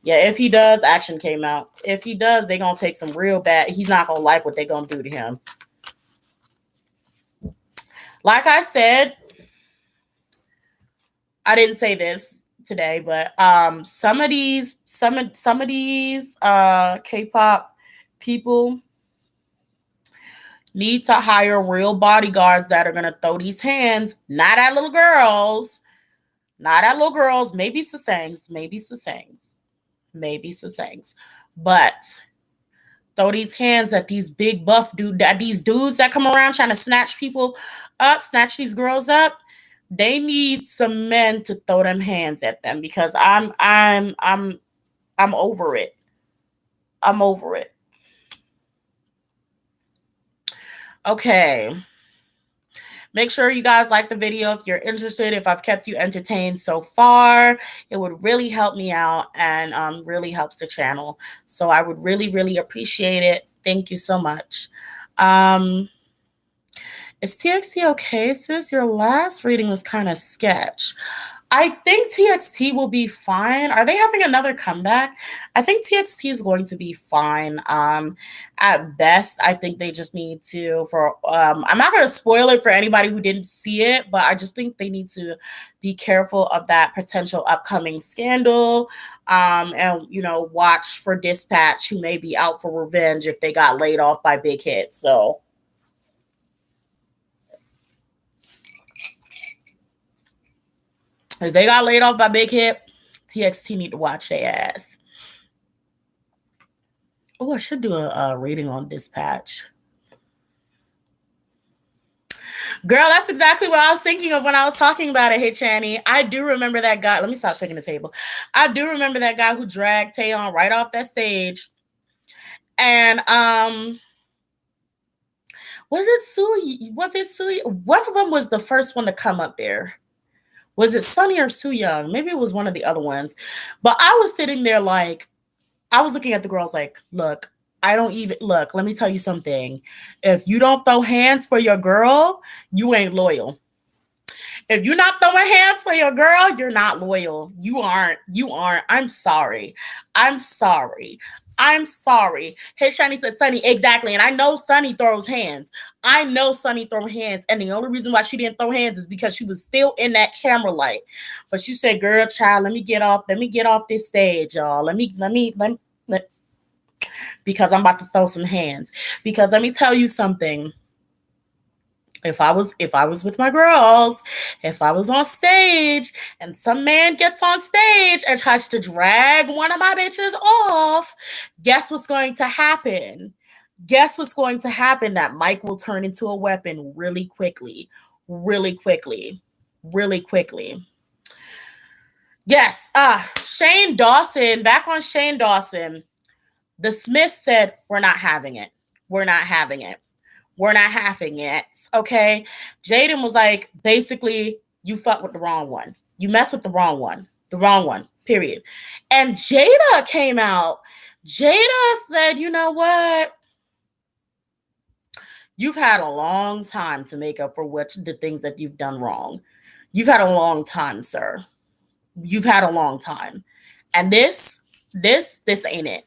Yeah, if he does, action came out. If he does, they gonna take some real bad. He's not gonna like what they gonna do to him. Like I said, I didn't say this. today, but some of these K-pop people need to hire real bodyguards that are gonna throw these hands, not at little girls, not at little girls, maybe Sasangs, maybe Sasangs, but throw these hands at these big buff dude, at these dudes that come around trying to snatch people up, snatch these girls up. They need some men to throw them hands at them because I'm over it. I'm over it. Okay. Make sure you guys like the video if you're interested. If I've kept you entertained so far, it would really help me out and really helps the channel. So I would really, really appreciate it. Thank you so much. Is TXT okay, sis? Your last reading was kind of sketch. I think TXT will be fine. Are they having another comeback? I think TXT is going to be fine. At best, I think they just need to I'm not going to spoil it for anybody who didn't see it, but I just think they need to be careful of that potential upcoming scandal. And watch for Dispatch, who may be out for revenge if they got laid off by Big Hit. So if they got laid off by Big Hit, TXT need to watch their ass. Oh, I should do a reading on Dispatch. Girl, that's exactly what I was thinking of when I was talking about it. Hey, Channy, I do remember that guy. Let me stop shaking the table. I do remember that guy who dragged Taeyang right off that stage. And was it Sui? One of them was the first one to come up there. Was it Sunny or Soo Young? Maybe it was one of the other ones. But I was sitting there like, I was looking at the girls like, look, let me tell you something. If you don't throw hands for your girl, you ain't loyal. If you're not throwing hands for your girl, you're not loyal. You aren't. I'm sorry. Hey, Shiny said Sunny, exactly. And I know Sunny throws hands. And the only reason why she didn't throw hands is because she was still in that camera light. But she said, girl, child, let me get off this stage, y'all. Because I'm about to throw some hands. Because let me tell you something. If I was with my girls, if I was on stage and some man gets on stage and tries to drag one of my bitches off, guess what's going to happen? That mic will turn into a weapon really quickly. Yes. Shane Dawson, back on Shane Dawson. The Smiths said, we're not having it. Okay. Jaden was like, basically, you fuck with the wrong one. You mess with the wrong one, period. And Jada came out. Jada said, you know what? You've had a long time to make up for the things that you've done wrong. You've had a long time, sir. You've had a long time. And this ain't it.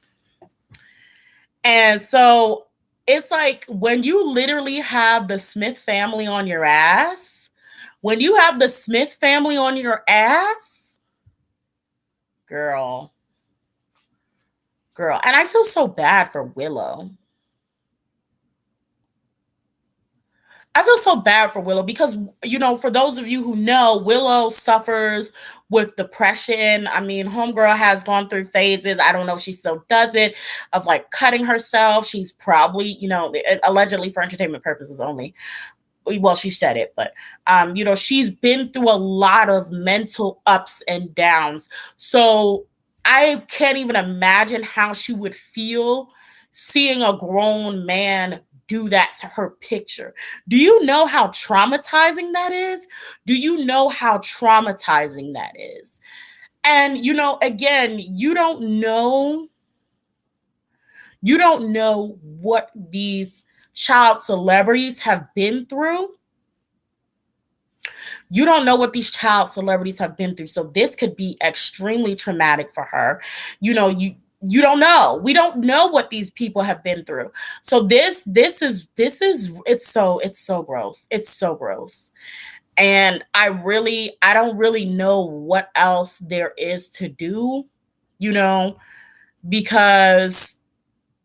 And so it's like when you literally have the Smith family on your ass, girl, and I feel so bad for Willow. Because, for those of you who know, Willow suffers with depression. I mean, homegirl has gone through phases. I don't know if she still does it, of like cutting herself. She's probably, allegedly for entertainment purposes only. Well, she said it, but, she's been through a lot of mental ups and downs. So I can't even imagine how she would feel seeing a grown man do that to her picture. Do you know how traumatizing that is? And, again, you don't know what these child celebrities have been through. So this could be extremely traumatic for her. You don't know. We don't know what these people have been through. So this is it's so gross. It's so gross. And I don't really know what else there is to do, because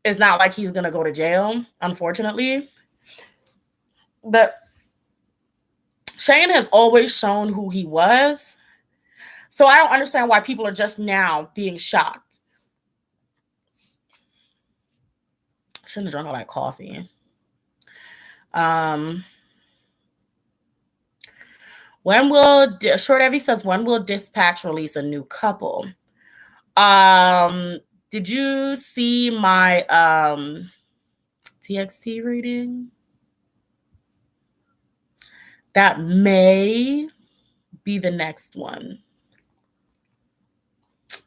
it's not like he's gonna go to jail, unfortunately. But Shane has always shown who he was. So I don't understand why people are just now being shocked. Shouldn't have drunk all that coffee. Short Evie says, when will Dispatch release a new couple? Did you see my TXT reading? That may be the next one.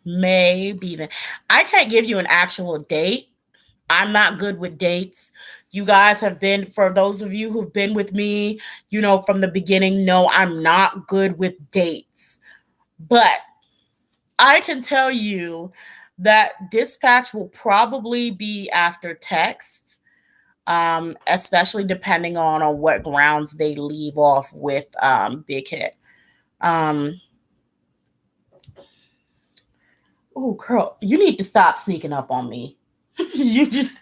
I can't give you an actual date. I'm not good with dates. You guys have been, for those of you who've been with me, from the beginning, no, I'm not good with dates. But I can tell you that Dispatch will probably be after text, especially depending on what grounds they leave off with Big Hit. Oh, girl, you need to stop sneaking up on me. You just,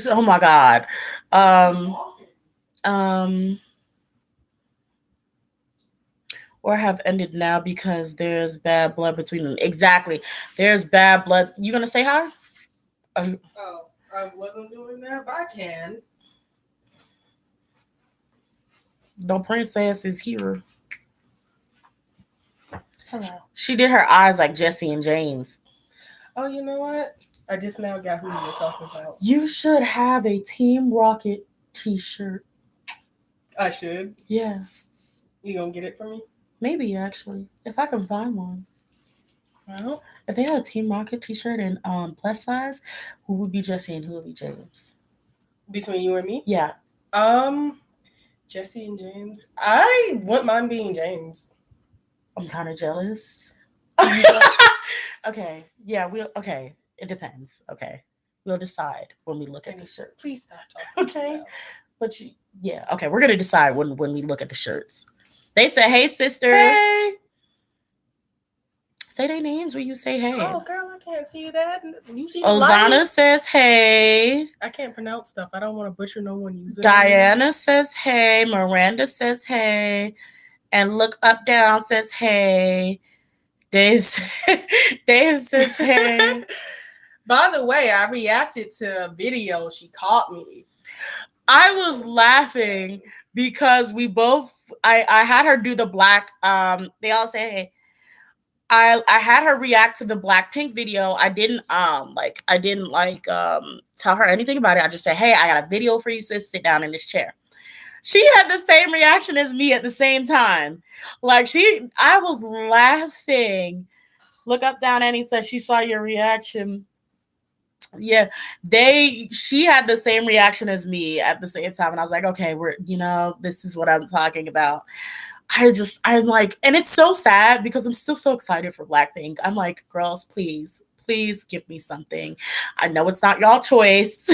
oh my God. Or have ended now because there's bad blood between them. Exactly. There's bad blood. You gonna say hi? I wasn't doing that, but I can. The princess is here. Hello. She did her eyes like Jesse and James. Oh, you know what? I just now got who you were talking about. You should have a Team Rocket t-shirt. I should? Yeah. You gonna get it for me? Maybe, actually. If I can find one. Well, if they had a Team Rocket t-shirt in plus size, who would be Jesse and who would be James? Between you and me? Yeah. Jesse and James. I wouldn't mind being James. I'm kind of jealous. Okay. Yeah, okay. It depends. Okay. We'll decide when we look at the shirts. Please stop talking. Okay. But okay, we're gonna decide when we look at the shirts. They say, "Hey, sister." Hey. Say their names where you say hey. Oh, girl, I can't see that. You see the Ozana light? says hey. I can't pronounce stuff. I don't want to butcher no one using. Diana says hey. Miranda says hey. And Look Up Down says hey. Dave says hey. By the way, I reacted to a video. She caught me. I was laughing because we both, I had her do the black, they all say hey. I had her react to the Blackpink video. I didn't tell her anything about it. I just said, "Hey, I got a video for you, sis. Sit down in this chair." She had the same reaction as me at the same time. I was laughing. Look Up Down, Annie says she saw your reaction. Yeah, she had the same reaction as me at the same time, and I was like, okay, this is what I'm talking about. I'm like, and it's so sad because I'm still so excited for Blackpink. I'm like, girls, please give me something. I know it's not y'all choice.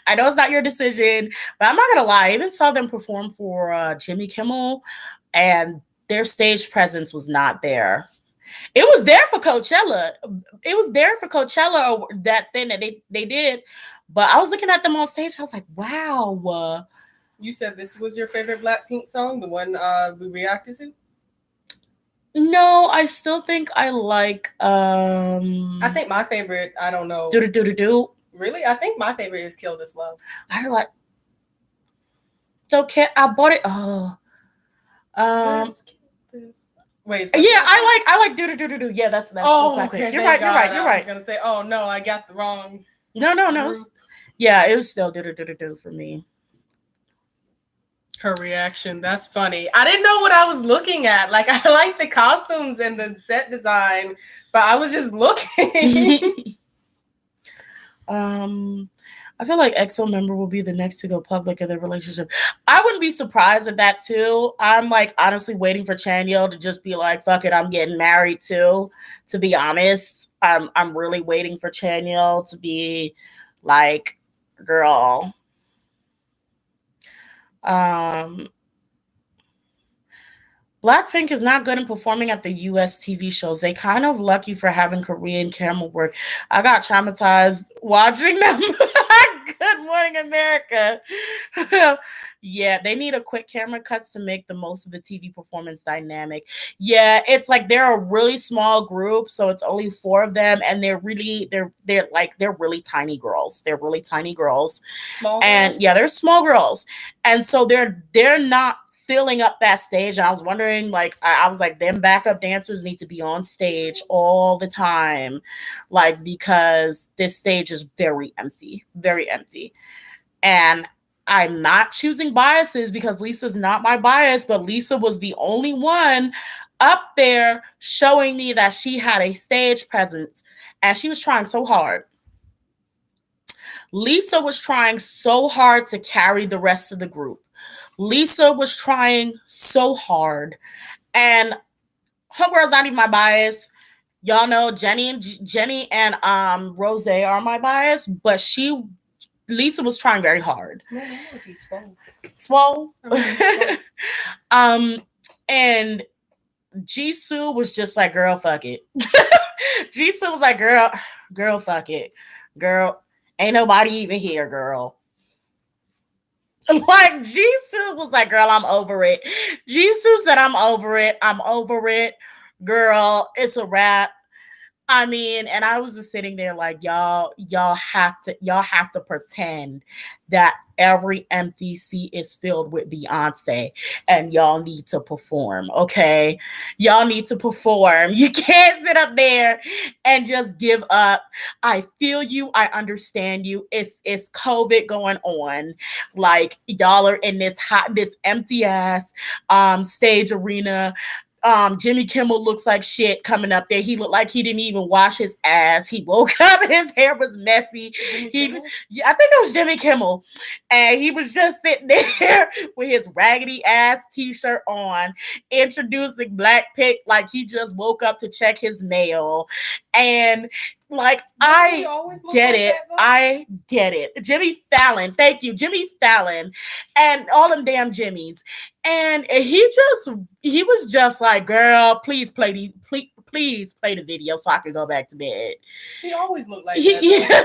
I know it's not your decision, but I'm not gonna lie. I even saw them perform for Jimmy Kimmel, and their stage presence was not there. It was there for Coachella. Or that thing that they did. But I was looking at them on stage. I was like, wow. You said this was your favorite Blackpink song, the one we reacted to? No, I still think I like. I think my favorite, I don't know. Do. Really? I think my favorite is Kill This Love. I like. It's okay. I bought it. Oh. Let's kill this. Wait. Yeah, I like do. Yeah, that's oh, okay. You're right. I was gonna say, oh no, I got the wrong. No. Yeah, it was still do for me. Her reaction. That's funny. I didn't know what I was looking at. Like, I like the costumes and the set design, but I was just looking. I feel like EXO member will be the next to go public in their relationship. I wouldn't be surprised at that too. I'm like honestly waiting for Chanyeol to just be like, fuck it, I'm getting married too. To be honest, I'm really waiting for Chanyeol to be like, girl. Blackpink is not good in performing at the US TV shows. They kind of lucky for having Korean camera work. I got traumatized watching them. Good Morning America. Yeah, they need a quick camera cuts to make the most of the TV performance dynamic. Yeah, it's like they're a really small group, so it's only four of them, and they're really tiny girls. They're really tiny girls. Small And girls? yeah, they're small girls. And so they're not filling up that stage. And I was wondering, like, I was like, them backup dancers need to be on stage all the time, like, because this stage is very empty, very empty. And I'm not choosing biases because Lisa's not my bias, but Lisa was the only one up there showing me that she had a stage presence, and she was trying so hard. Lisa was trying so hard to carry the rest of the group. Lisa was trying so hard. And homegirl's not even my bias. Y'all know Jenny and Rose are my bias, but Lisa was trying very hard. Man, I would be Swole. swole. And Jisoo was just like, girl, fuck it. Jisoo was like, girl, fuck it. Girl, ain't nobody even here, girl. Like, Jisoo was like, girl, I'm over it. Jisoo said, I'm over it. I'm over it. Girl, it's a wrap. I mean, and I was just sitting there like, y'all have to pretend that every empty seat is filled with Beyonce, and y'all need to perform, okay? Y'all need to perform. You can't sit up there and just give up. I feel you. I understand you. It's COVID going on. Like, y'all are in this empty ass stage arena. Jimmy Kimmel looks like shit coming up there. He looked like he didn't even wash his ass. He woke up and his hair was messy. I think it was Jimmy Kimmel. And he was just sitting there with his raggedy ass t-shirt on, introducing Blackpink like he just woke up to check his mail. And like, I get it. I get it. Jimmy Fallon. Thank you. Jimmy Fallon. And all them damn Jimmys. And he was just like, girl, please play the video so I can go back to bed. He always looked like that. Yeah,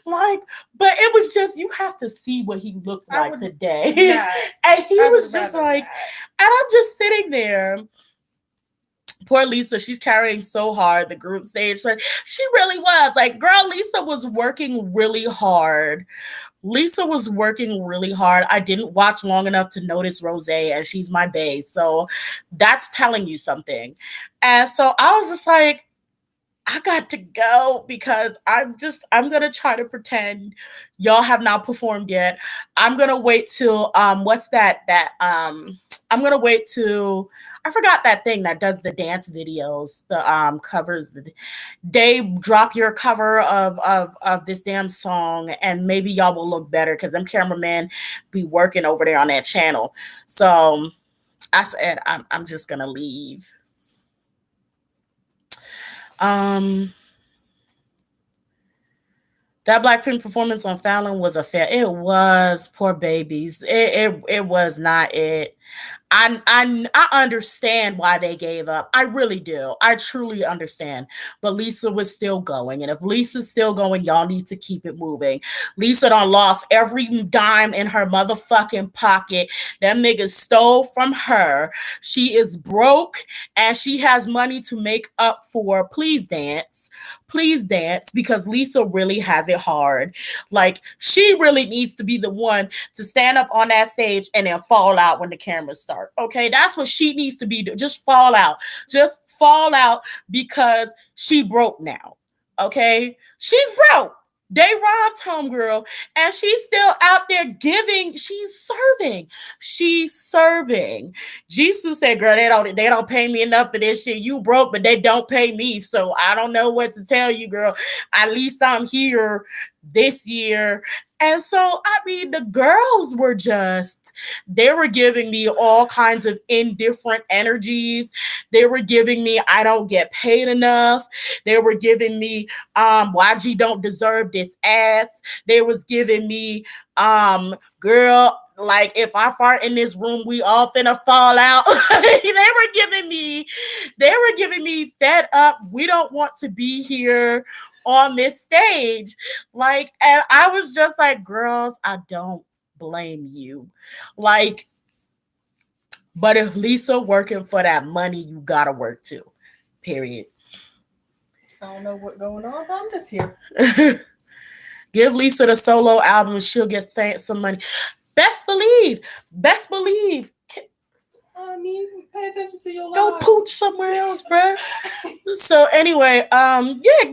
like, but it was just, you have to see what he looks like today. Yeah, and he was just like, and I'm just sitting there. Poor Lisa, she's carrying so hard the group stage, but she really was. Like, girl, Lisa was working really hard. I didn't watch long enough to notice Rose, and she's my bae. So that's telling you something. And so I was just like, I got to go because I'm going to try to pretend y'all have not performed yet. I'm going to wait till, I'm going to wait till, I forgot that thing that does the dance videos, the covers. They drop your cover of this damn song, and maybe y'all will look better because them cameramen be working over there on that channel. So I said, I'm just going to leave. That Blackpink performance on Fallon was a fail. It was, poor babies. It was not it. I understand why they gave up. I really do. I truly understand. But Lisa was still going. And if Lisa's still going, y'all need to keep it moving. Lisa done lost every dime in her motherfucking pocket. That nigga stole from her. She is broke and she has money to make up for Please Dance. Please Dance, because Lisa really has it hard. Like, she really needs to be the one to stand up on that stage and then fall out when the cameras start. Okay, that's what she needs to be. Just fall out. Just fall out because she broke now. Okay, she's broke. They robbed homegirl, and she's still out there giving. She's serving. Jisoo said, "Girl, they don't pay me enough for this shit. You broke, but they don't pay me. So I don't know what to tell you, girl. At least I'm here this year. And so, I mean, the girls were just, they were giving me all kinds of indifferent energies. They were giving me, I don't get paid enough. They were giving me, YG don't deserve this ass. They was giving me, girl, like if I fart in this room, we all finna fall out. They were giving me fed up. We don't want to be here on this stage. Like, and I was just like, girls, I don't blame you. Like, but if Lisa working for that money, you gotta work too. Period. I don't know what's going on, but I'm just here. Give Lisa the solo album and she'll get some money. Best believe. I mean, pay attention to your life. Go pooch somewhere else, bro. So anyway,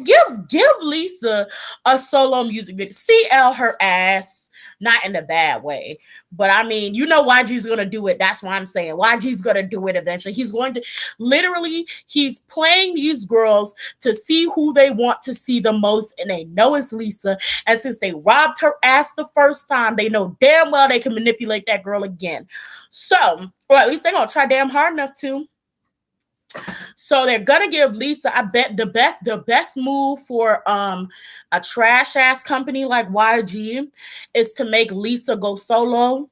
give Lisa a solo music video. CL her ass, not in a bad way, but I mean, you know YG's gonna do it. That's why I'm saying YG's gonna do it eventually. He's going to literally, he's playing these girls to see who they want to see the most, and they know it's Lisa. And since they robbed her ass the first time, they know damn well they can manipulate that girl again. So, or at least they're gonna try damn hard enough to. So they're gonna give Lisa, I bet the best move for a trash ass company like YG is to make Lisa go solo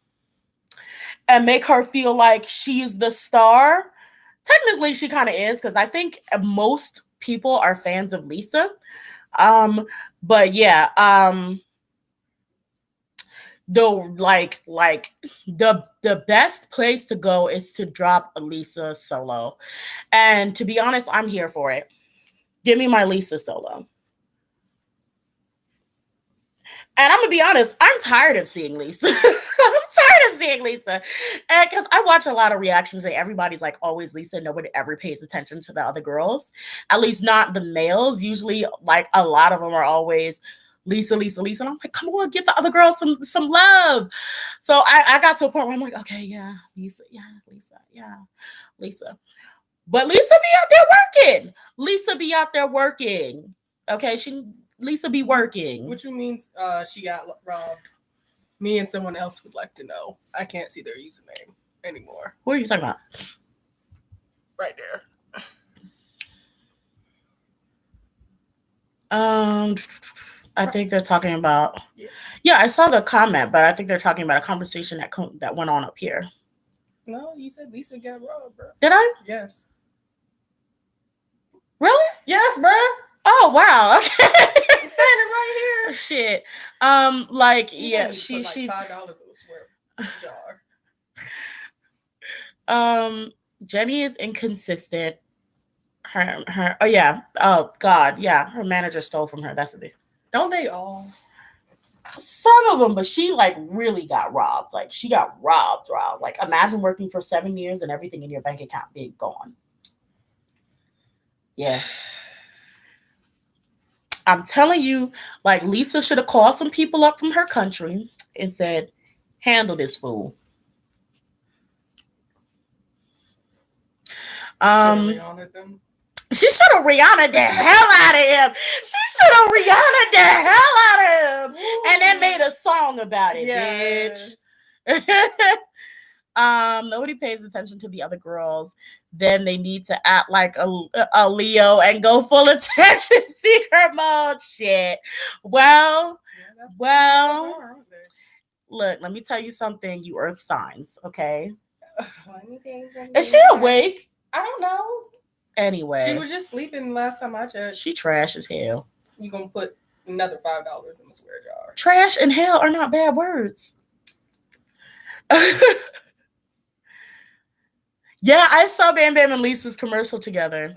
and make her feel like she's the star. Technically, she kind of is, because I think most people are fans of Lisa. But yeah, the best place to go is to drop a Lisa solo. And to be honest, I'm here for it. Give me my Lisa solo. And I'm gonna be honest, I'm tired of seeing Lisa. I'm tired of seeing Lisa. And because I watch a lot of reactions and everybody's like always Lisa. Nobody ever pays attention to the other girls. At least not the males. Usually, like a lot of them are always Lisa. And I'm like, come on, give the other girls some love. So I got to a point where I'm like, okay, yeah, Lisa. But Lisa be out there working. Okay, Lisa be working. Which means she got robbed. Me and someone else would like to know. I can't see their username anymore. What are you talking about? Right there. I think they're talking about. Yeah, I saw the comment, but I think they're talking about a conversation that went on up here. No, you said Lisa got robbed, bro. Did I? Yes. Really? Yes, bro. Oh wow. Okay. I'm standing right here. Shit. Like yeah, she $5 in a swear jar. Jenny is inconsistent. Her oh yeah. Oh god, yeah. Her manager stole from her. That's a bit. Don't they all? Some of them, but she like really got robbed. Like she got robbed. Like imagine working for 7 years and everything in your bank account being gone. Yeah. I'm telling you, like Lisa should have called some people up from her country and said, handle this fool. She should have Rihanna the hell out of him. And then made a song about it, bitch. Nobody pays attention to the other girls. Then they need to act like a Leo and go full attention seeker mode. Shit. Well, look, let me tell you something, you earth signs, okay? Let me tell you something. Is she awake? I don't know. Anyway. She was just sleeping last time I checked. She trash as hell. You gonna put another $5 in the swear jar. Trash and hell are not bad words. Yeah, I saw Bam Bam and Lisa's commercial together.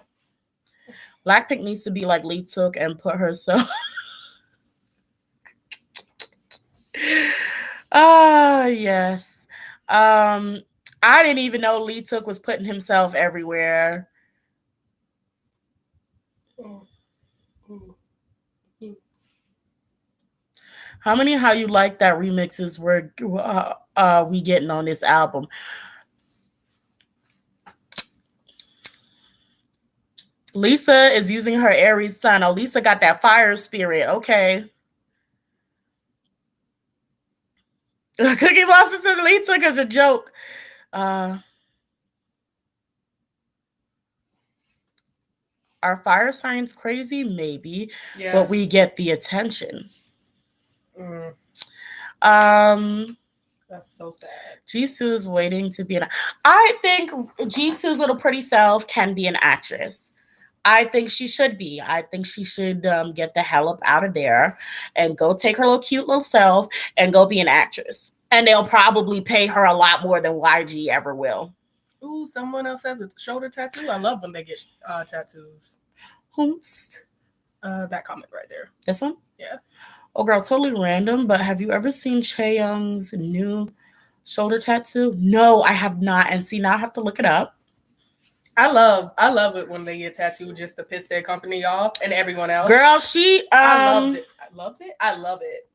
Blackpink needs to be like Lee Took and put herself. Yes. I didn't even know Lee Took was putting himself everywhere. How many How You Like That remixes were we getting on this album? Lisa is using her Aries sun. Oh, Lisa got that fire spirit. Okay. Cookie Blossom says he took as a joke. Uh, are fire signs crazy? Maybe, Yes. but we get the attention. Mm, Um, that's so sad. Jisoo's waiting to be an. I think Jisoo's little pretty self can be an actress. I think she should be. I think she should get the hell up out of there and go take her little cute little self and go be an actress. And they'll probably pay her a lot more than YG ever will. Ooh, someone else has a shoulder tattoo. I love when they get tattoos. Whomst? That comment right there. This one? Yeah. Oh, girl, totally random, but have you ever seen Taeyang's new shoulder tattoo? No, I have not. And see, now I have to look it up. I love it when they get tattooed just to piss their company off and everyone else. Girl, she I loved it. I love it.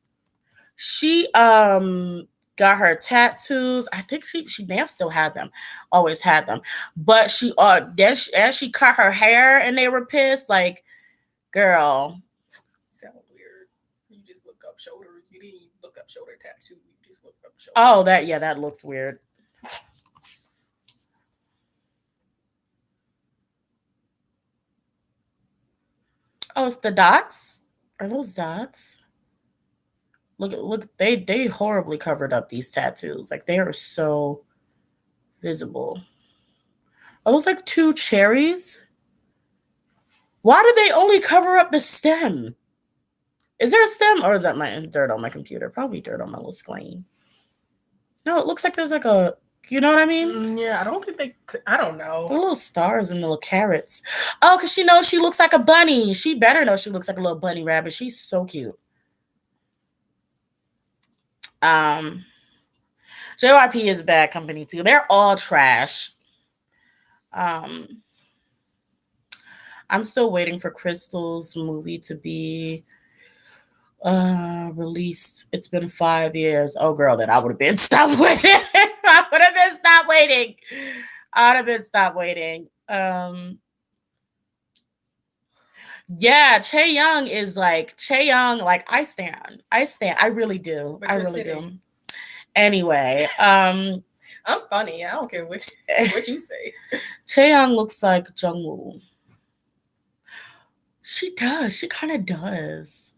She got her tattoos. I think she may have still had them, always had them. But she then as she cut her hair and they were pissed, like, girl. Sound weird. You just looked up shoulders. You didn't look up shoulder tattoo. You just looked up shoulders. Oh, that looks weird. Oh, it's the dots? Are those dots? Look, they horribly covered up these tattoos. Like they are so visible. Are those like two cherries? Why did they only cover up the stem? Is there a stem or is that my dirt on my computer? Probably dirt on my little screen. No, it looks like there's like a, you know what I mean? Yeah, I don't think they, I don't know. The little stars and the little carrots. Oh, because she knows she looks like a bunny. She better know she looks like a little bunny rabbit. She's so cute. JYP is a bad company too. They're all trash. I'm still waiting for Crystal's movie to be released. It's been 5 years. Oh girl, then I would have been stopped waiting. I would have been stopped waiting. I would have been stopped waiting. Yeah, Taeyang is like Taeyang, like I stand. I really do. I really do. Anyway, I'm funny. I don't care what you say. Taeyang looks like Jungwoo. She does. She kind of does.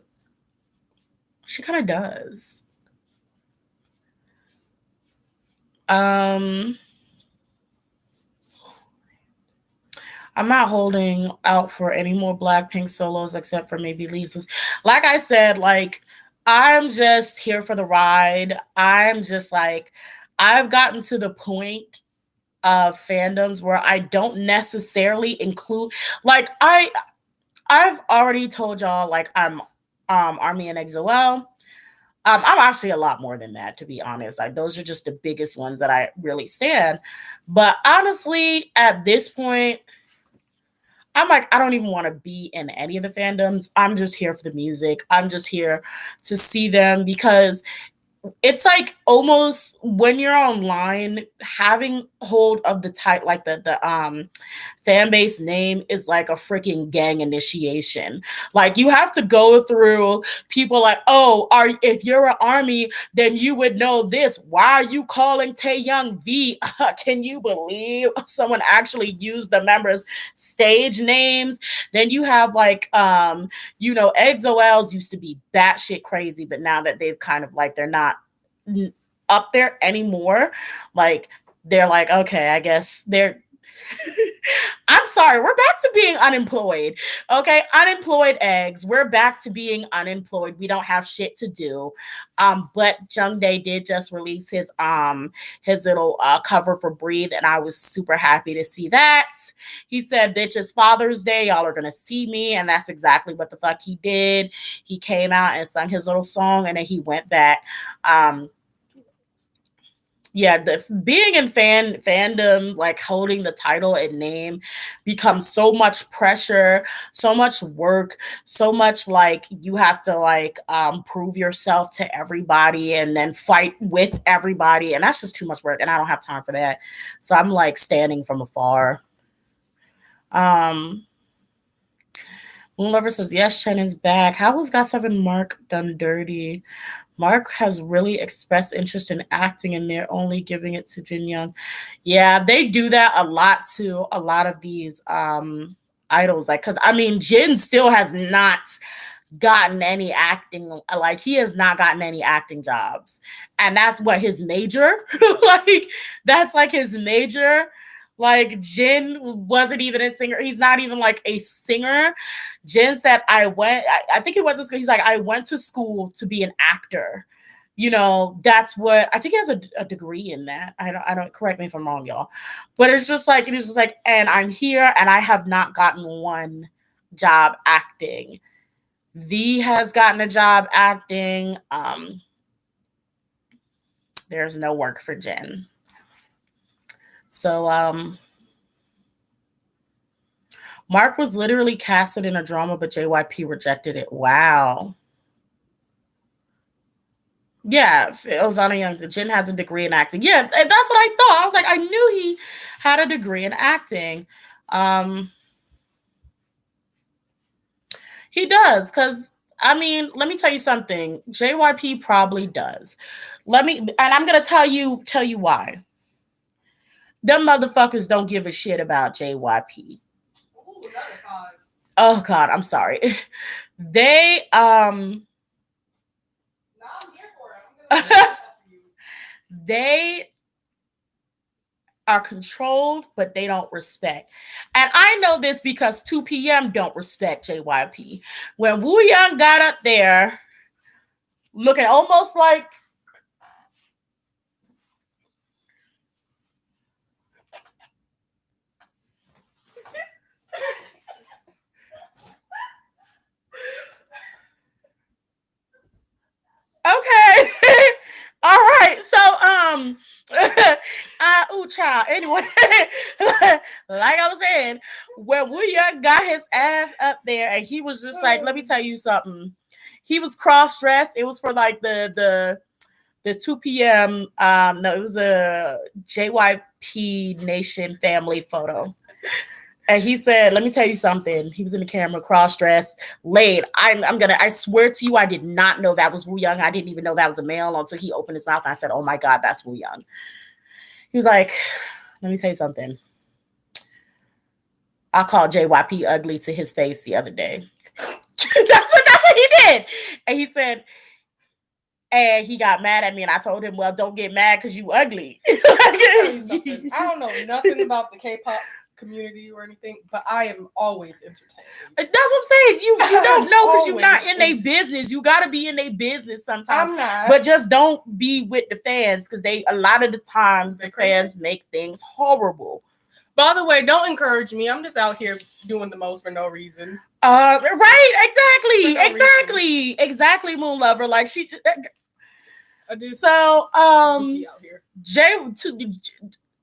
She kind of does. I'm not holding out for any more Blackpink solos except for maybe Lisa's. Like I said, like I'm just here for the ride. I'm just like I've gotten to the point of fandoms where I don't necessarily include like I've already told y'all like I'm Army and EXO-L. I'm actually a lot more than that, to be honest. Like those are just the biggest ones that I really stand. But honestly, at this point, I'm like, I don't even want to be in any of the fandoms. I'm just here for the music. I'm just here to see them because it's like almost when you're online, having hold of the type like the fan base name is like a freaking gang initiation. Like you have to go through people like, oh, if you're an army, then you would know this. Why are you calling Taeyang V? Can you believe someone actually used the members' stage names? Then you have like EXO-Ls used to be batshit crazy, but now that they've kind of like they're not up there anymore, like they're like, okay, I guess they're I'm sorry, we're back to being unemployed. Okay, unemployed eggs. We're back to being unemployed. We don't have shit to do. But Jungdae did just release his little cover for Breathe, and I was super happy to see that. He said, "Bitch, it's Father's Day. Y'all are gonna see me," and that's exactly what the fuck he did. He came out and sung his little song, and then he went back. Yeah, being in fandom, like holding the title and name becomes so much pressure, so much work, so much like you have to like prove yourself to everybody and then fight with everybody, and that's just too much work, and I don't have time for that. So I'm like standing from afar. Moon Lover says, yes, Chen is back. How was GOT7 Mark done dirty? Mark has really expressed interest in acting and they're only giving it to Jin Young. Yeah, they do that a lot to a lot of these idols. Like, cause I mean, Jin still has not gotten any acting, like he has not gotten any acting jobs. And that's what his major, like that's like his major. Like Jin wasn't even a singer. He's not even like a singer. Jin said, I think it was to school. He's like, I went to school to be an actor. You know, that's what I think he has a degree in that. I don't correct me if I'm wrong, y'all. But it's just like, and I'm here and I have not gotten one job acting. V has gotten a job acting. There's no work for Jen. So Mark was literally casted in a drama, but JYP rejected it. Wow. Yeah, Ozana Young's Jin has a degree in acting. Yeah, that's what I thought. I was like, I knew he had a degree in acting. He does, because I mean, let me tell you something. JYP probably does. And I'm gonna tell you why. Them motherfuckers don't give a shit about JYP. Ooh, another card. Oh God, I'm sorry. They No, I'm here for it. they are controlled, but they don't respect. And I know this because 2 p.m. don't respect JYP. When Woo Young got up there looking almost like okay. All right. So child. Anyway, like I was saying, when Woo Young got his ass up there and he was just like, let me tell you something. He was cross-dressed. It was for like the 2 p.m. No, it was a JYP Nation family photo. And he said, let me tell you something. He was in the camera, cross-dressed, laid. I swear to you, I did not know that was Woo Young. I didn't even know that was a male until he opened his mouth. I said, oh my God, that's Woo Young. He was like, let me tell you something. I called JYP ugly to his face the other day. that's what he did. And he said, and he got mad at me, and I told him, well, don't get mad because you ugly. I don't know nothing about the K-pop community or anything, but I am always entertained. That's what I'm saying. You don't know because you're not in their business. You got to be in their business sometimes. I'm not. But just don't be with the fans because a lot of the times the fans make things horrible. By the way, don't encourage me. I'm just out here doing the most for no reason. Right, exactly, Moon Lover. Like she just, so just be out here.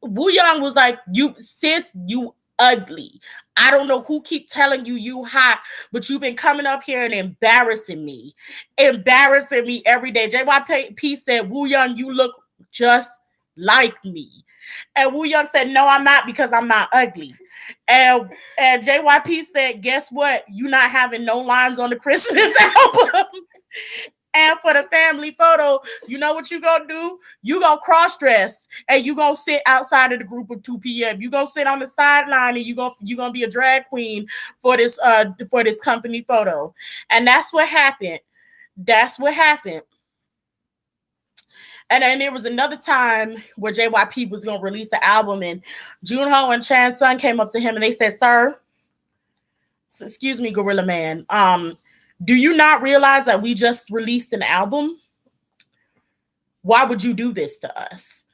Woo Young was like, you sis, you ugly. I don't know who keep telling you hot, but you've been coming up here and embarrassing me every day. JYP said, Woo Young, you look just like me. And Woo Young said, no, I'm not because I'm not ugly. And JYP said, guess what? You're not having no lines on the Christmas album. And for the family photo, you know what you gonna do? You gonna cross-dress and you gonna sit outside of the group of 2 p.m. You gonna sit on the sideline and you gonna be a drag queen for this company photo. And that's what happened. And then there was another time where JYP was gonna release an album, and Junho and Chan Sun came up to him and they said, sir, excuse me, Gorilla Man, do you not realize that we just released an album? Why would you do this to us?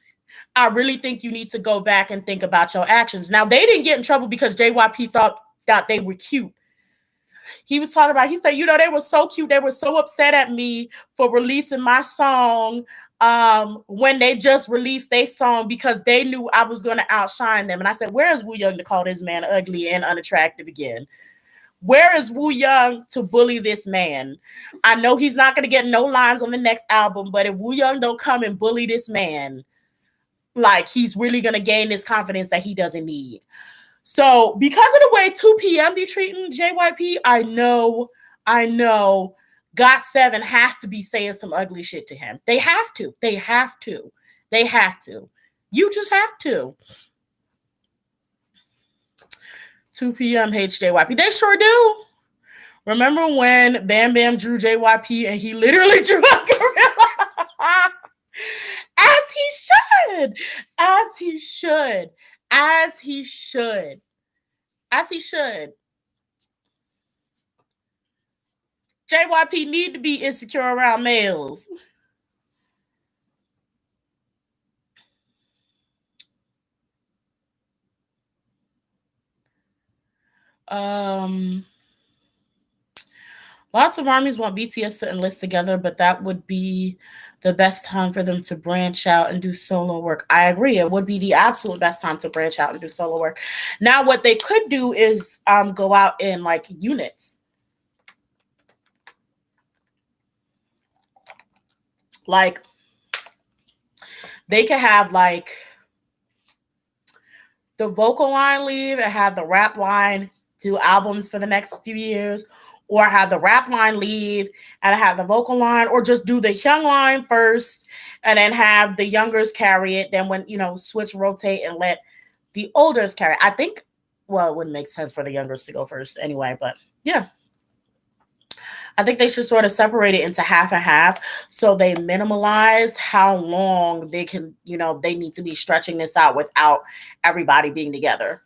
I really think you need to go back and think about your actions. Now, they didn't get in trouble because JYP thought they were cute. He was talking about, he said, they were so cute. They were so upset at me for releasing my song when they just released their song because they knew I was going to outshine them. And I said, where is Woo Young to call this man ugly and unattractive again? Where is Woo Young to bully this man? I know he's not going to get no lines on the next album, but if Woo Young don't come and bully this man, like he's really going to gain this confidence that he doesn't need. So because of the way 2 p.m. be treating JYP, I know GOT7 have to be saying some ugly shit to him. They have to. They have to. They have to. You just have to. 2 p.m. hates JYP. They sure do. Remember when Bam Bam drew JYP and he literally drew a gorilla? As he should. As he should. As he should. As he should. JYP need to be insecure around males. Lots of armies want BTS to enlist together, but that would be the best time for them to branch out and do solo work. I agree. It would be the absolute best time to branch out and do solo work. Now, what they could do is go out in like units. Like, they could have like the vocal line leave and have the rap line do albums for the next few years, or have the rap line leave and have the vocal line, or just do the young line first and then have the youngers carry it. Then when, switch, rotate, and let the olders carry it. I think, well, it wouldn't make sense for the youngers to go first anyway, but yeah. I think they should sort of separate it into half and half so they minimalize how long they can, they need to be stretching this out without everybody being together.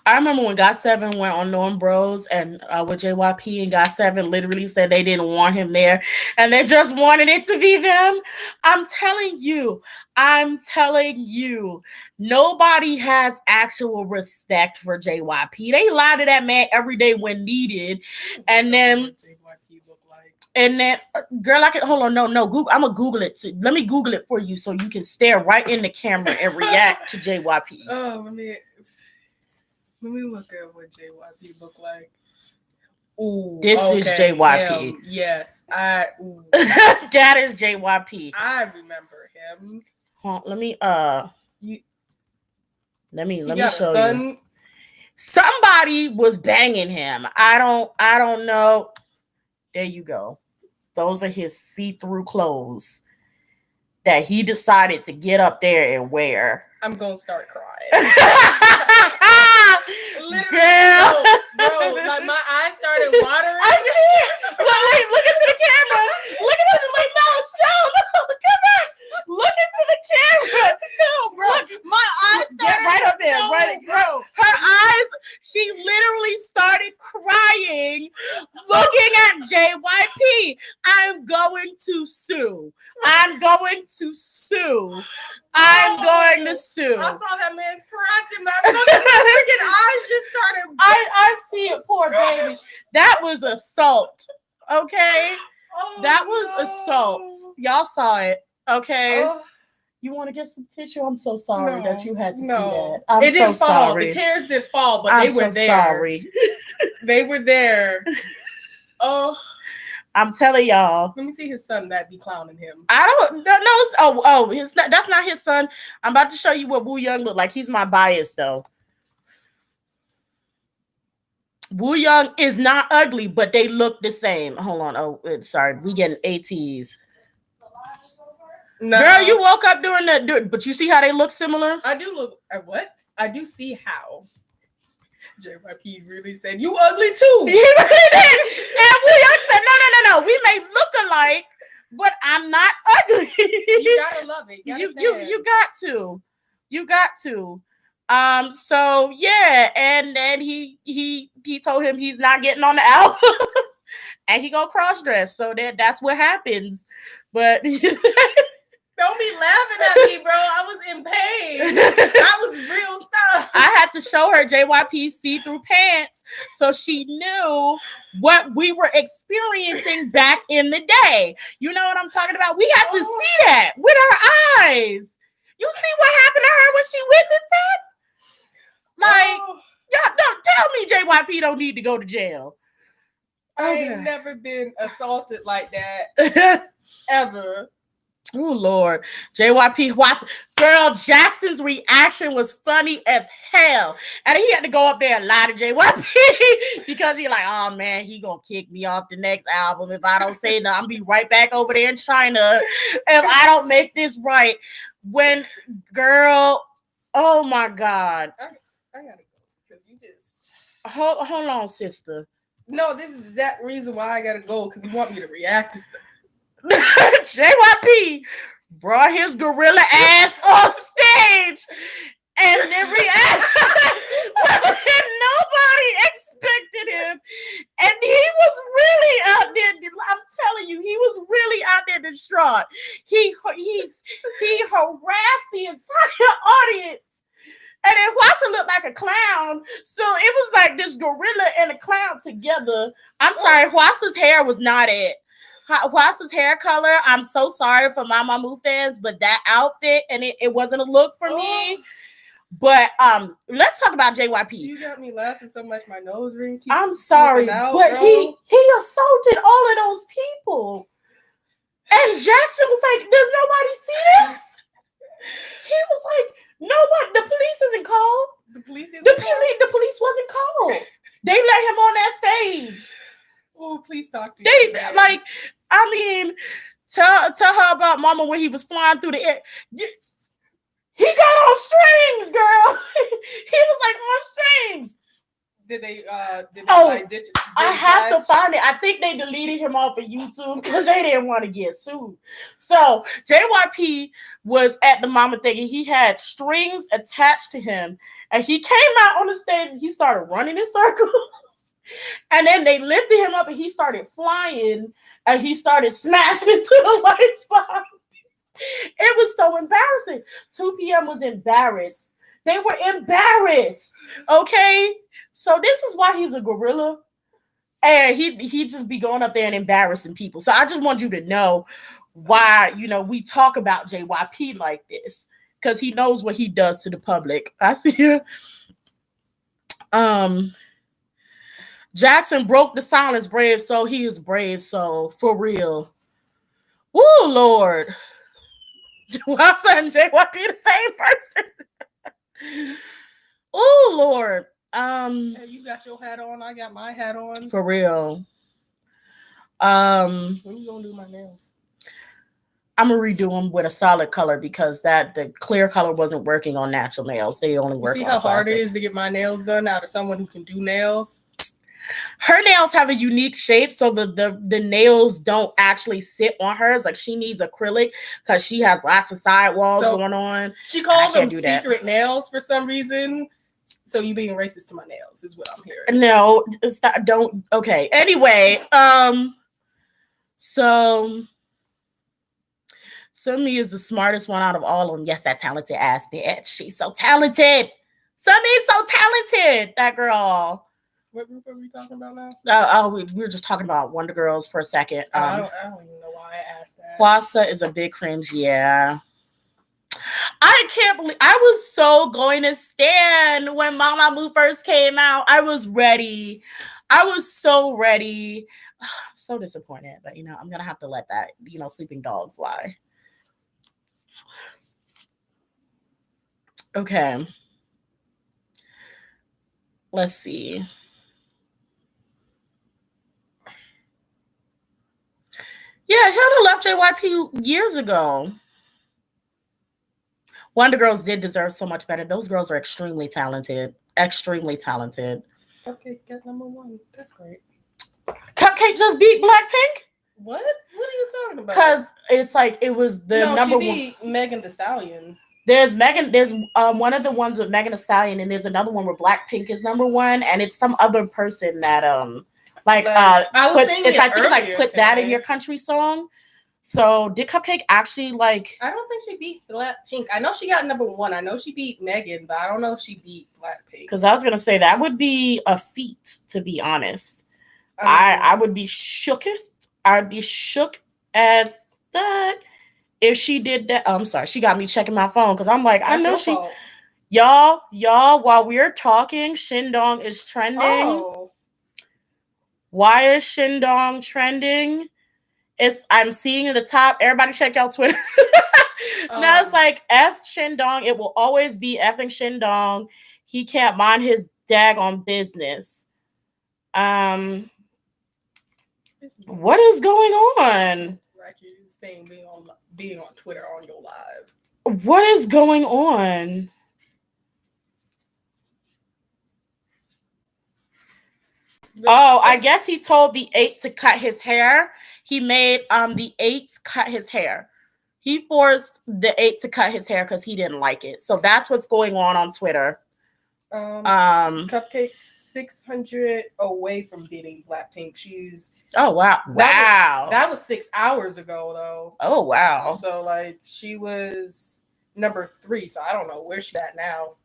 I remember when GOT7 went on Norm Bros and with JYP, and GOT7 literally said they didn't want him there and they just wanted it to be them. I'm telling you, nobody has actual respect for JYP. They lie to that man every day when needed. And then girl, I can hold on. No, Google. I'm gonna Google it. Let me Google it for you so you can stare right in the camera and react to JYP. Oh, let me look at what JYP look like. Ooh, this is JYP. Him. Yes, that is JYP. I remember him. Let me show you. Somebody was banging him. I don't know. There you go. Those are his see-through clothes that he decided to get up there and wear. I'm gonna start crying. Literally, bro, like my eyes started watering. I see. Look into the camera. Look at it. Like, no, show. Come back. Look into the camera. No, bro. My eyes started. Get right up there. Right, bro. Her eyes. She literally started crying, looking at JYP. I'm going to sue. I'm going to sue. I saw that man's crotch in my freaking eyes just started. I see it, poor baby. That was assault. Okay? That was assault. Y'all saw it. Okay? You want to get some tissue? I'm so sorry that you had to see that. I'm so sorry. The tears didn't fall, but they were there. Sorry. They were there. Oh. I'm telling y'all. Let me see his son that be clowning him. I don't know. That's not his son. I'm about to show you what Woo Young look like. He's my bias though. Woo Young is not ugly, but they look the same. Hold on. Oh, sorry. We getting ATs. No. Girl, you woke up but you see how they look similar? I do look at what? I do see how. JYP really said, "You ugly too." He really did. And we said, "No. We may look alike, but I'm not ugly." You gotta love it. You got to. So yeah, and then he told him he's not getting on the album, and he go cross dress. So that's what happens. But don't be laughing at me, bro. I was in pain. That was real stuff. I had to show her JYP's see-through pants so she knew what we were experiencing back in the day. You know what I'm talking about? We had to see that with our eyes. You see what happened to her when she witnessed that? Like, y'all don't tell me JYP don't need to go to jail. I ain't never been assaulted like that ever. Oh Lord, JYP Watson. Girl, Jackson's reaction was funny as hell, and he had to go up there and lie to JYP because he like, oh man, he gonna kick me off the next album if I don't say nothing. I'm be right back over there in China if I don't make this right. When girl, oh my God, I gotta go because you just hold on, sister. no. This is the exact reason why I gotta go because you want me to react to stuff. JYP brought his gorilla ass on stage and then nobody expected him. And he was really out there. I'm telling you, he was really out there distraught. He harassed the entire audience. And then Watson looked like a clown. So it was like this gorilla and a clown together. I'm sorry, Watson's hair was not it. Watson's hair color, I'm so sorry for my Mamamoo fans, but that outfit and it wasn't a look for me. But let's talk about JYP. You got me laughing so much my nose ring keeps I'm sorry, out, but bro. he assaulted all of those people. And Jackson was like, does nobody see this? He was like, nobody, the police isn't called. The police wasn't called. They let him on that stage. Oh, please talk to They me. like, I mean, tell her about Mama when he was flying through the air. He got on strings, girl. He was like on strings. Did they ditch I have to find it. I think they deleted him off of YouTube because they didn't want to get sued. So JYP was at the Mama thing and he had strings attached to him. And he came out on the stage and he started running in circles. And then they lifted him up and he started flying and he started smashing into the white spot. It was so embarrassing. 2 p.m. was embarrassed. They were embarrassed. Okay? So this is why he's a gorilla. And he just be going up there and embarrassing people. So I just want you to know why, we talk about JYP like this. Because he knows what he does to the public. I see you. Jackson broke the silence, brave soul. He is brave soul, for real. Woo, Lord. Dawson and JYP the same person. Oh, Lord. Hey, you got your hat on. I got my hat on. For real. When you gonna do my nails? I'm gonna redo them with a solid color because the clear color wasn't working on natural nails. They only work. See how hard it is to get my nails done out of someone who can do nails. Her nails have a unique shape, so the nails don't actually sit on hers. Like she needs acrylic because she has lots of sidewalls going on. She calls them secret nails for some reason. So you being racist to my nails is what I'm hearing. No, don't. Okay. Anyway, so Sumi is the smartest one out of all of them. Yes, that talented ass bitch. She's so talented. Sumi is so talented. That girl. What group are we talking about now? We were just talking about Wonder Girls for a second. I don't even know why I asked that. Hwasa is a big cringe, yeah. I can't believe I was so going to stand when Mamamoo first came out. I was ready. I was so ready. So disappointed, but I'm gonna have to let that sleeping dogs lie. Okay. Let's see. Yeah, Hilda left JYP years ago. Wonder Girls did deserve so much better. Those girls are extremely talented. Extremely talented. Okay, got number 1. That's great. Cupcake just beat Blackpink? What? What are you talking about? Because it's like it was the number she beat Megan Thee Stallion. There's one of the ones with Megan Thee Stallion, and there's another one where Blackpink is number 1, and it's some other person that put that in your country song. So did Cupcake actually I don't think she beat Blackpink. I know she got number 1. I know she beat Megan, but I don't know if she beat Blackpink. Because I was gonna say that would be a feat, to be honest. I would be shooketh. I'd be shook as fuck if she did that. Oh, I'm sorry, she got me checking my phone because I'm like, I know she. Fault. Y'all, while we're talking, Shindong is trending. Oh. Why is Shindong trending? I'm seeing at the top. Everybody check out Twitter. Now it's like F Shindong. It will always be effing Shindong. He can't mind his daggone business. What is going on? Being on Twitter on your live. What is going on? Oh, I guess he told the 8 to cut his hair. He made the 8 cut his hair. He forced the 8 to cut his hair because he didn't like it. So that's what's going on Twitter. Cupcake's 600 away from beating Blackpink. She's wow. That was 6 hours ago though. Oh wow. So like she was number 3. So I don't know where she's at now.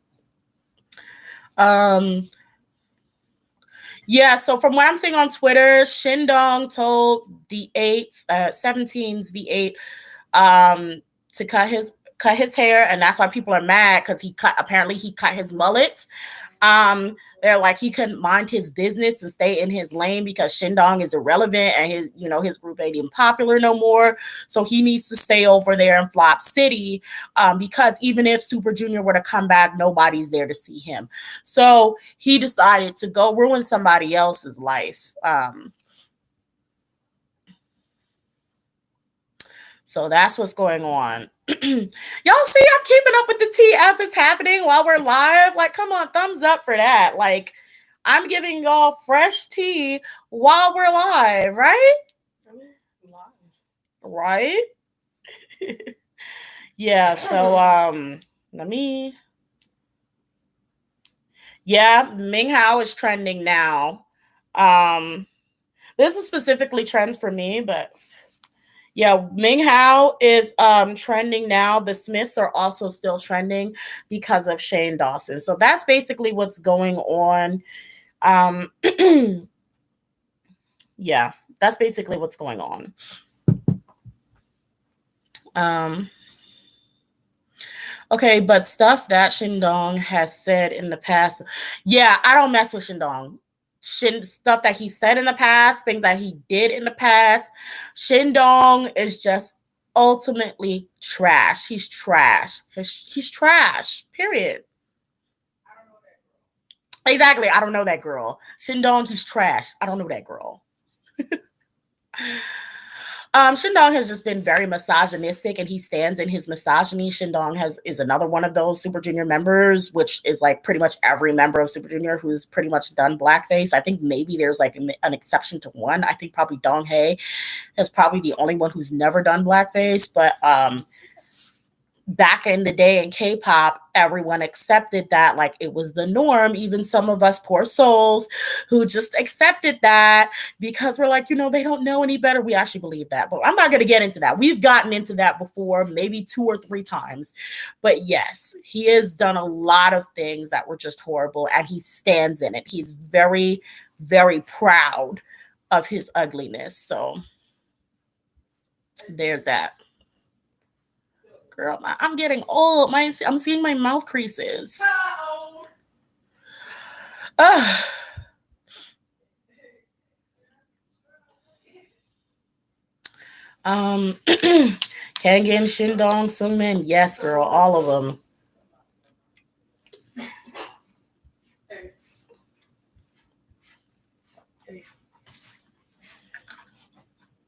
Yeah, so from what I'm seeing on Twitter, Shindong told the 17's the 8 to cut his hair, and that's why people are mad because he cut his mullet. They're like he couldn't mind his business and stay in his lane because Shindong is irrelevant and his group ain't even popular no more. So he needs to stay over there in Flop City because even if Super Junior were to come back, nobody's there to see him. So he decided to go ruin somebody else's life. So that's what's going on. Y'all see, I'm keeping up with the tea as it's happening while we're live. Like, come on, thumbs up for that. Like, I'm giving y'all fresh tea while we're live, right? Right? Yeah, so Ming Hao is trending now. This is specifically trends for me, but yeah, Ming Hao is trending now. The Smiths are also still trending because of Shane Dawson. So that's basically what's going on. Yeah, that's basically what's going on. Okay, but stuff that Shindong has said in the past. Yeah, I don't mess with Shindong. Stuff that he said in the past, things that he did in the past. Shindong is just ultimately trash. He's trash. He's trash. Period. Exactly. I don't know that girl. Shindong, he's trash. I don't know that girl. Shindong has just been very misogynistic and he stands in his misogyny. Shindong is another one of those Super Junior members, which is like pretty much every member of Super Junior who's pretty much done blackface. I think maybe there's like an exception to one. I think probably Donghae is probably the only one who's never done blackface, but back in the day in K-pop, everyone accepted that like it was the norm. Even some of us poor souls who just accepted that because we're like, they don't know any better. We actually believe that, but I'm not going to get into that. We've gotten into that before, maybe 2 or 3 times. But yes, he has done a lot of things that were just horrible and he stands in it. He's very, very proud of his ugliness. So there's that. Girl, I'm getting old. I'm seeing my mouth creases. Kangin, Shindong, Sungmin, yes, girl, all of them.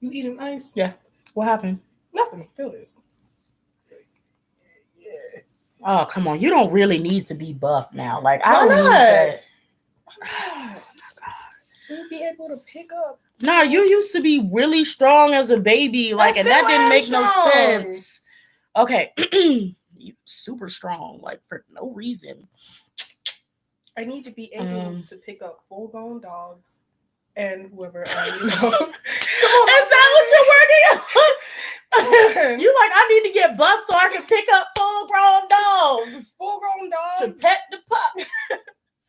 You eating ice? Yeah. What happened? Nothing. Feel this. Oh, come on. You don't really need to be buff now. Like, I Why don't not? need that. Oh, you'll be able to pick up. No, you used to be really strong as a baby. Like, and that didn't make no sense. Okay. You super strong, like, for no reason. I need to be able to pick up full-grown dogs and whoever Is that what you're working on? You like, I need to get buff so I can pick up full-grown dogs. Full-grown dogs. To pet the pup.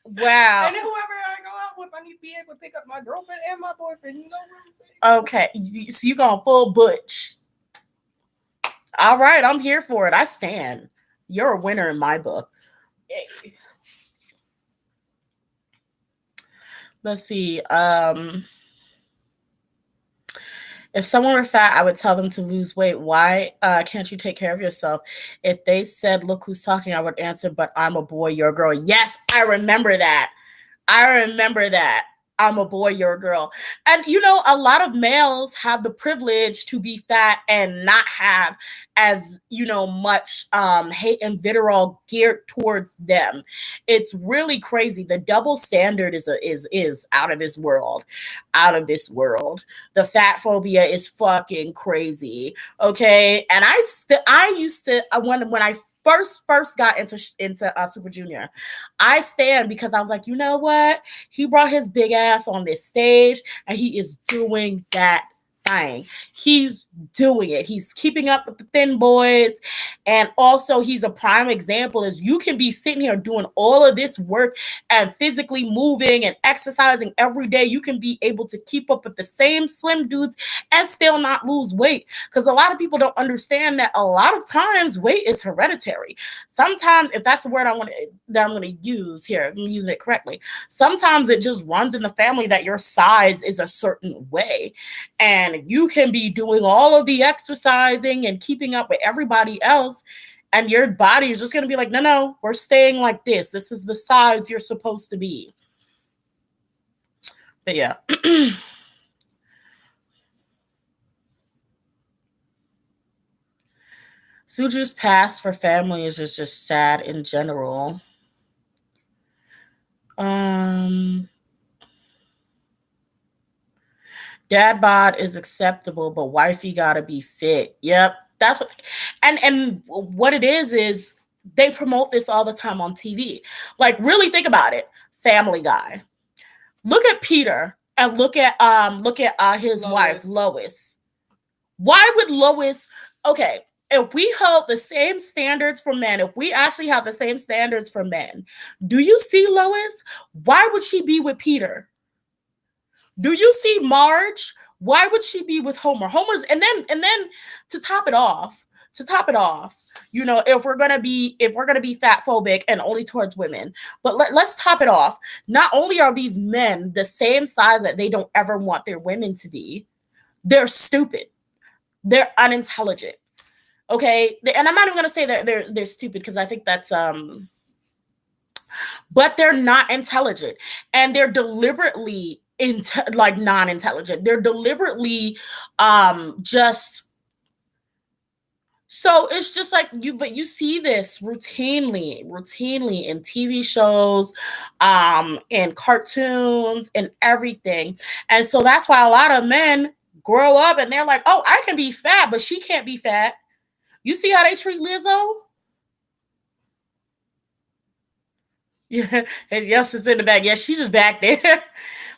Wow. And then whoever I go out with, I need to be able to pick up my girlfriend and my boyfriend. You know what I'm saying? Okay. So you going full butch. All right. I'm here for it. I stand. You're a winner in my book. Yay. Let's see. If someone were fat, I would tell them to lose weight. Why can't you take care of yourself? If they said, look who's talking, I would answer, but I'm a boy, you're a girl. Yes, I remember that. I remember that. I'm a boy, you're a girl. And you know, a lot of males have the privilege to be fat and not have as, you know, much hate and vitriol geared towards them. It's really crazy. The double standard is out of this world. Out of this world. The fat phobia is fucking crazy. Okay? And I used to when I first got into Super Junior, I stand because I was like, you know what? He brought his big ass on this stage and he is doing that thing. He's doing it. He's keeping up with the thin boys. And also he's a prime example as you can be sitting here doing all of this work and physically moving and exercising every day. You can be able to keep up with the same slim dudes and still not lose weight. Because a lot of people don't understand that a lot of times weight is hereditary. Sometimes, if that's the word I'm going to use here, I'm using it correctly. Sometimes it just runs in the family that your size is a certain way. And you can be doing all of the exercising and keeping up with everybody else, and your body is just going to be like, no, we're staying like this. This is the size you're supposed to be. But yeah. Suju's past for families is just sad in general. Dad bod is acceptable, but wifey gotta be fit. Yep, that's what. And what it is they promote this all the time on TV. Like, really think about it. Family Guy. Look at Peter and look at his wife Lois. Why would Lois? Okay, if we hold the same standards for men, if we actually have the same standards for men, do you see Lois? Why would she be with Peter? Do you see Marge? Why would she be with Homer? Homer's and then to top it off, you know, if we're gonna be fat phobic and only towards women, but let's top it off. Not only are these men the same size that they don't ever want their women to be, they're stupid. They're unintelligent. Okay, and I'm not even gonna say that they're stupid because I think that's but they're not intelligent and they're deliberately non-intelligent. They're deliberately just so it's just like but you see this routinely in TV shows, in cartoons and everything. And so that's why a lot of men grow up and they're like, oh, I can be fat, but she can't be fat. You see how they treat Lizzo? Yeah, yes, it's in the back. Yeah, she's just back there.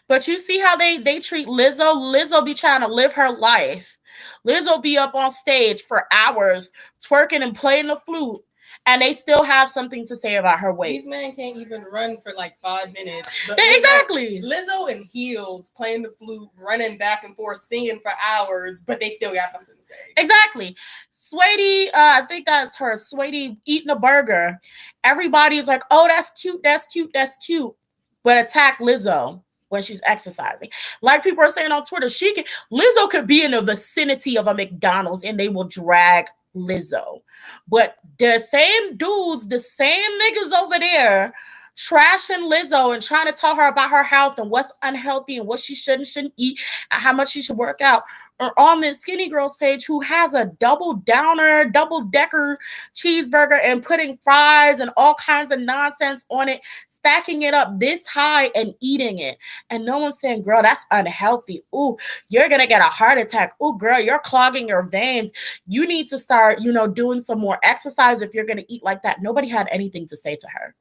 But you see how they treat Lizzo? Lizzo be trying to live her life. Lizzo be up on stage for hours twerking and playing the flute, and they still have something to say about her weight. These men can't even run for like 5 minutes. But exactly. Lizzo in heels playing the flute, running back and forth, singing for hours, but they still got something to say. Exactly. Sweetie, I think that's her. Sweetie eating a burger. Everybody's like, oh, that's cute, that's cute, that's cute. But attack Lizzo when she's exercising. Like people are saying on Twitter, Lizzo could be in the vicinity of a McDonald's and they will drag Lizzo. But the same dudes, the same niggas over there trashing Lizzo and trying to tell her about her health and what's unhealthy and what she shouldn't eat and how much she should work out, or on this Skinny Girls page who has a double decker cheeseburger and putting fries and all kinds of nonsense on it, stacking it up this high and eating it. And no one's saying, girl, that's unhealthy. Ooh, you're going to get a heart attack. Ooh, girl, you're clogging your veins. You need to start, doing some more exercise if you're going to eat like that. Nobody had anything to say to her.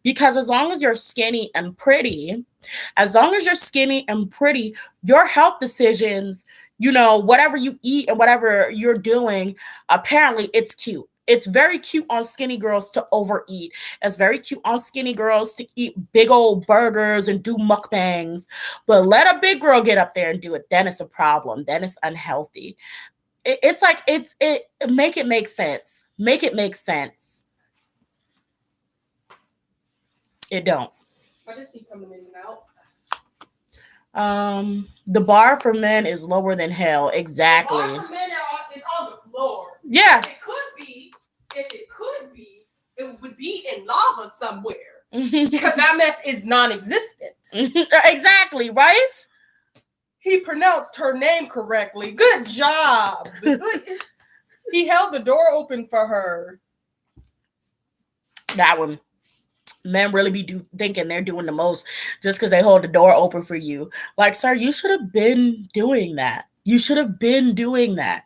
Because as long as you're skinny and pretty, your health decisions, whatever you eat and whatever you're doing, apparently it's cute. It's very cute on skinny girls to overeat. It's very cute on skinny girls to eat big old burgers and do mukbangs. But let a big girl get up there and do it. Then it's a problem. Then it's unhealthy. Make it make sense. Make it make sense. It don't. I just keep coming in and out. The bar for men is lower than hell. Exactly. The bar for men is on the floor. Yeah. If it could be, it would be in lava somewhere. Because that mess is non-existent. Exactly, right? He pronounced her name correctly. Good job. He held the door open for her. That one. Men really be thinking they're doing the most just because they hold the door open for you. Like, sir, you should have been doing that. You should have been doing that.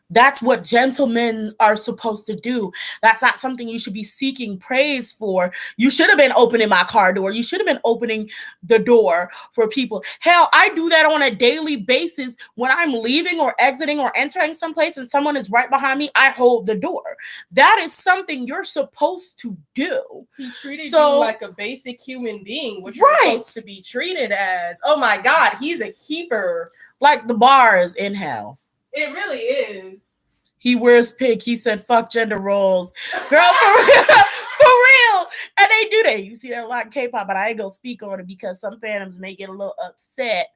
That's what gentlemen are supposed to do. That's not something you should be seeking praise for. You should have been opening my car door. You should have been opening the door for people. Hell, I do that on a daily basis. When I'm leaving or exiting or entering someplace and someone is right behind me, I hold the door. That is something you're supposed to do. He treated you like a basic human being, which you're supposed to be treated as. Oh my God, he's a keeper. Like the bar is in hell. It really is. He wears pink. He said, fuck gender roles. Girl, for real. For real. And they do that. You see that a lot in K-pop, but I ain't gonna speak on it because some fandoms may get a little upset.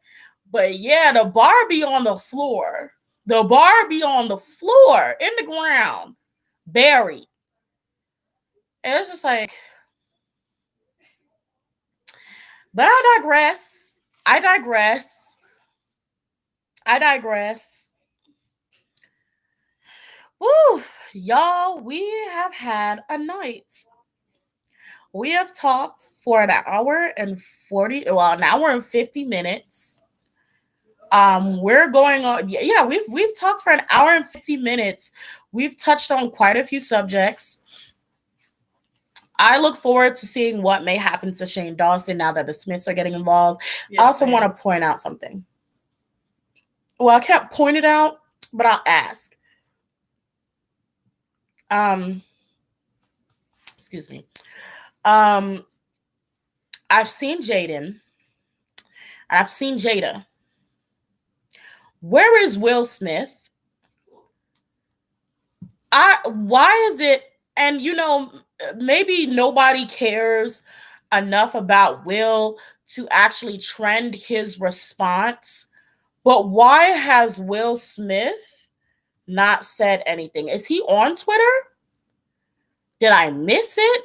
But yeah, the bar be on the floor. The bar be on the floor, in the ground, buried. And it's just like, but I digress. Woo, y'all, we have had a night. We have talked for an hour and 50 minutes. We're going on. Yeah, we've talked for an hour and 50 minutes. We've touched on quite a few subjects. I look forward to seeing what may happen to Shane Dawson now that the Smiths are getting involved. Yes, I also want to point out something. Well, I can't point it out, but I'll ask. Excuse me. I've seen Jaden and I've seen Jada. Where is Will Smith? Why is it? And maybe nobody cares enough about Will to actually trend his response. But why has Will Smith not said anything? Is he on Twitter? Did I miss it?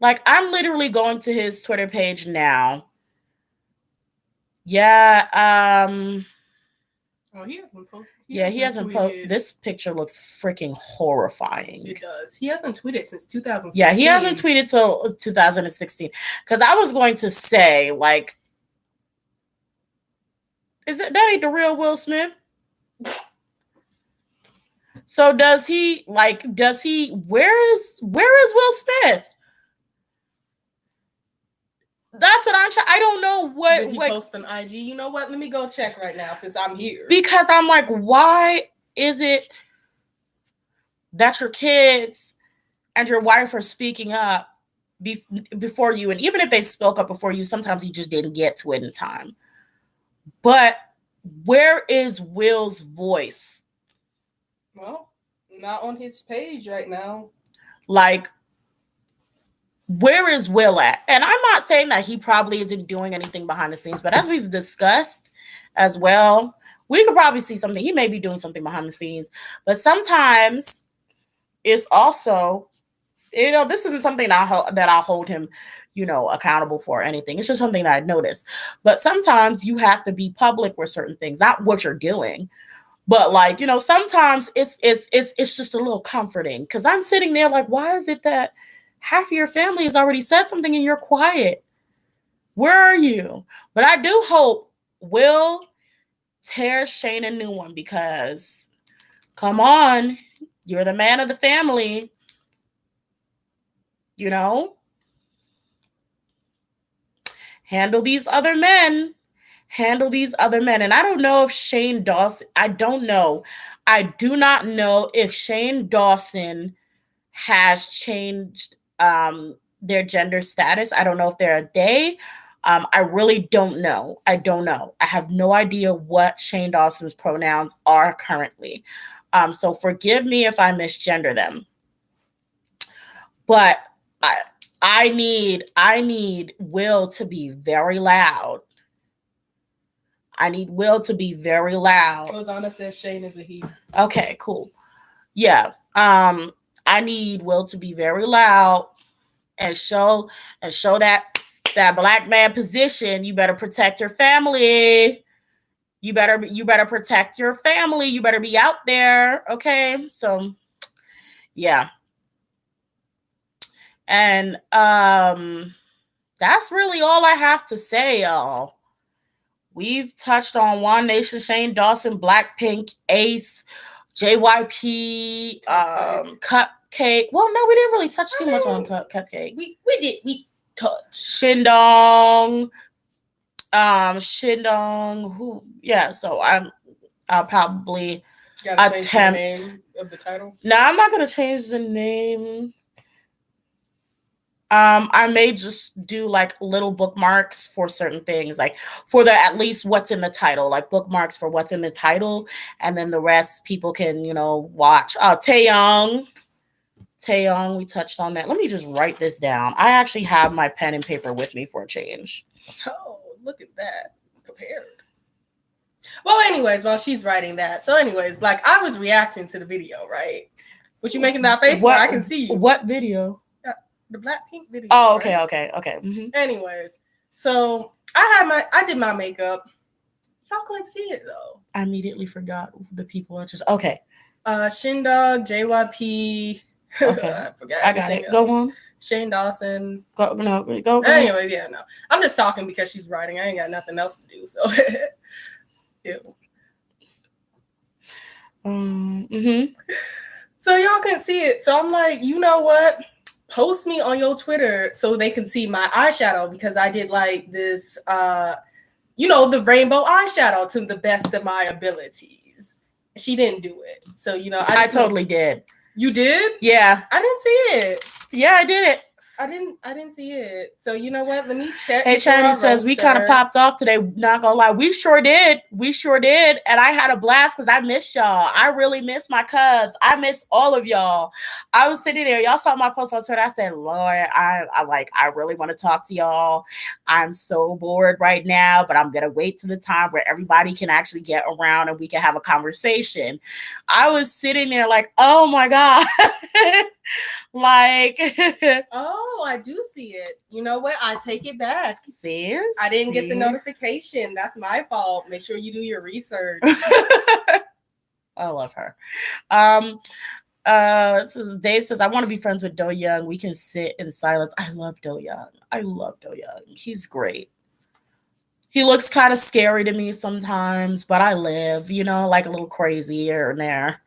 Like, I'm literally going to his Twitter page now. Yeah. Oh, he hasn't posted. He hasn't posted. This picture looks freaking horrifying. It does. He hasn't tweeted since 2016. Yeah, he hasn't tweeted till 2016. Because I was going to say, like, that ain't the real Will Smith? So where is Will Smith? That's what I'm trying. I don't know what. Did he post on IG? You know what? Let me go check right now since I'm here. Because I'm like, why is it that your kids and your wife are speaking up before you? And even if they spoke up before you, sometimes you just didn't get to it in time. But where is Will's voice? Well, not on his page right now. Like, where is Will at? And I'm not saying that he probably isn't doing anything behind the scenes, but as we've discussed as well, we could probably see something. He may be doing something behind the scenes, but sometimes it's also, this isn't something that I'll hold him, accountable for or anything. It's just something that I noticed. But sometimes you have to be public with certain things, not what you're doing. But sometimes it's just a little comforting because I'm sitting there like, why is it that half of your family has already said something and you're quiet? Where are you? But I do hope Will tears Shane a new one because, come on, you're the man of the family. Handle these other men. And I don't know if Shane Dawson, I don't know. I do not know if Shane Dawson has changed their gender status. I don't know if they're a they. I really don't know. I have no idea what Shane Dawson's pronouns are currently. So forgive me if I misgender them. But I need Will to be very loud I need Will to be very loud. Rosanna says Shane is a he. Okay, cool. Yeah. I need Will to be very loud and show that black man position. You better protect your family. You better protect your family. You better be out there. Okay. So yeah. And that's really all I have to say, y'all. We've touched on One Nation, Shane Dawson, Blackpink, A.C.E, JYP, Cupcake. Well, no, we didn't really touch too much on Cupcake. We did. We touched Shindong. Who? Yeah. So I'll probably attempt. The name of the title. No, I'm not gonna change the name. I may just do like little bookmarks for certain things, like for the at least what's in the title, like bookmarks for what's in the title, and then the rest people can, watch. Taeyang, we touched on that. Let me just write this down. I actually have my pen and paper with me for a change. Oh, look at that. Prepared. Well, anyways, while she's writing that. So anyways, like I was reacting to the video, right? What you making that face where I can see you? What video? The Blackpink video. Oh, okay, right? Okay. Mm-hmm. Anyways, so I did my makeup. Y'all couldn't see it though. I immediately forgot the people. Are just okay. Shindog, JYP. Okay, I forgot. I got it. Go on. Shane Dawson. Go. Anyways, yeah, no. I'm just talking because she's writing. I ain't got nothing else to do. So, ew. Mm-hmm. So y'all can see it. So I'm like, you know what? Post me on your Twitter so they can see my eyeshadow because I did like this, the rainbow eyeshadow to the best of my abilities. She didn't do it. So, I totally did. You did? Yeah. I didn't see it. Yeah, I did it. I didn't see it. So you know what? Let me check. Hey, China says we kind of popped off today. Not gonna lie, we sure did. And I had a blast because I missed y'all. I really miss my Cubs. I miss all of y'all. I was sitting there. Y'all saw my post on Twitter. I said, Lord, I really want to talk to y'all. I'm so bored right now, but I'm gonna wait to the time where everybody can actually get around and we can have a conversation. I was sitting there like, oh my God. Like oh, I do see it. You know what? I take it back. See? I didn't get the notification. That's my fault. Make sure you do your research. I love her. Dave says, I want to be friends with Taeyang. We can sit in silence. I love Taeyang. He's great. He looks kind of scary to me sometimes, but I live, like a little crazy here and there.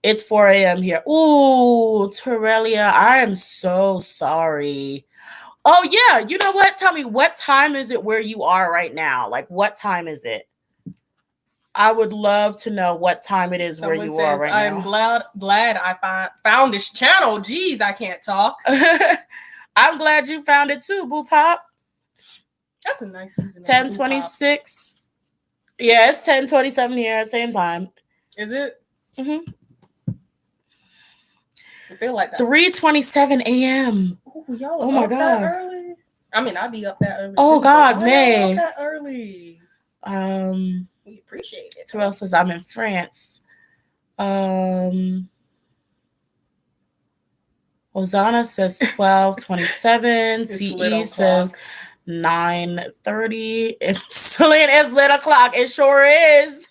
It's 4 a.m. here. Ooh, Torellia, I am so sorry. Oh, yeah. You know what? Tell me, what time is it where you are right now? Like, what time is it? I would love to know what time it is where you are right now. I'm glad I found this channel. Jeez, I can't talk. I'm glad you found it too, Boo Pop. That's a nice username. 10:26. Yeah, it's 10:27 here at the same time. Is it? Mm-hmm. I feel like that. 3:27 a.m. Oh my God. That early? I mean, I'll be up that early. Oh God, May. Up that early. We appreciate it. Terrell says I'm in France. Hosanna says 12:27. CE says 9:30. Celine is lit o'clock. It sure is.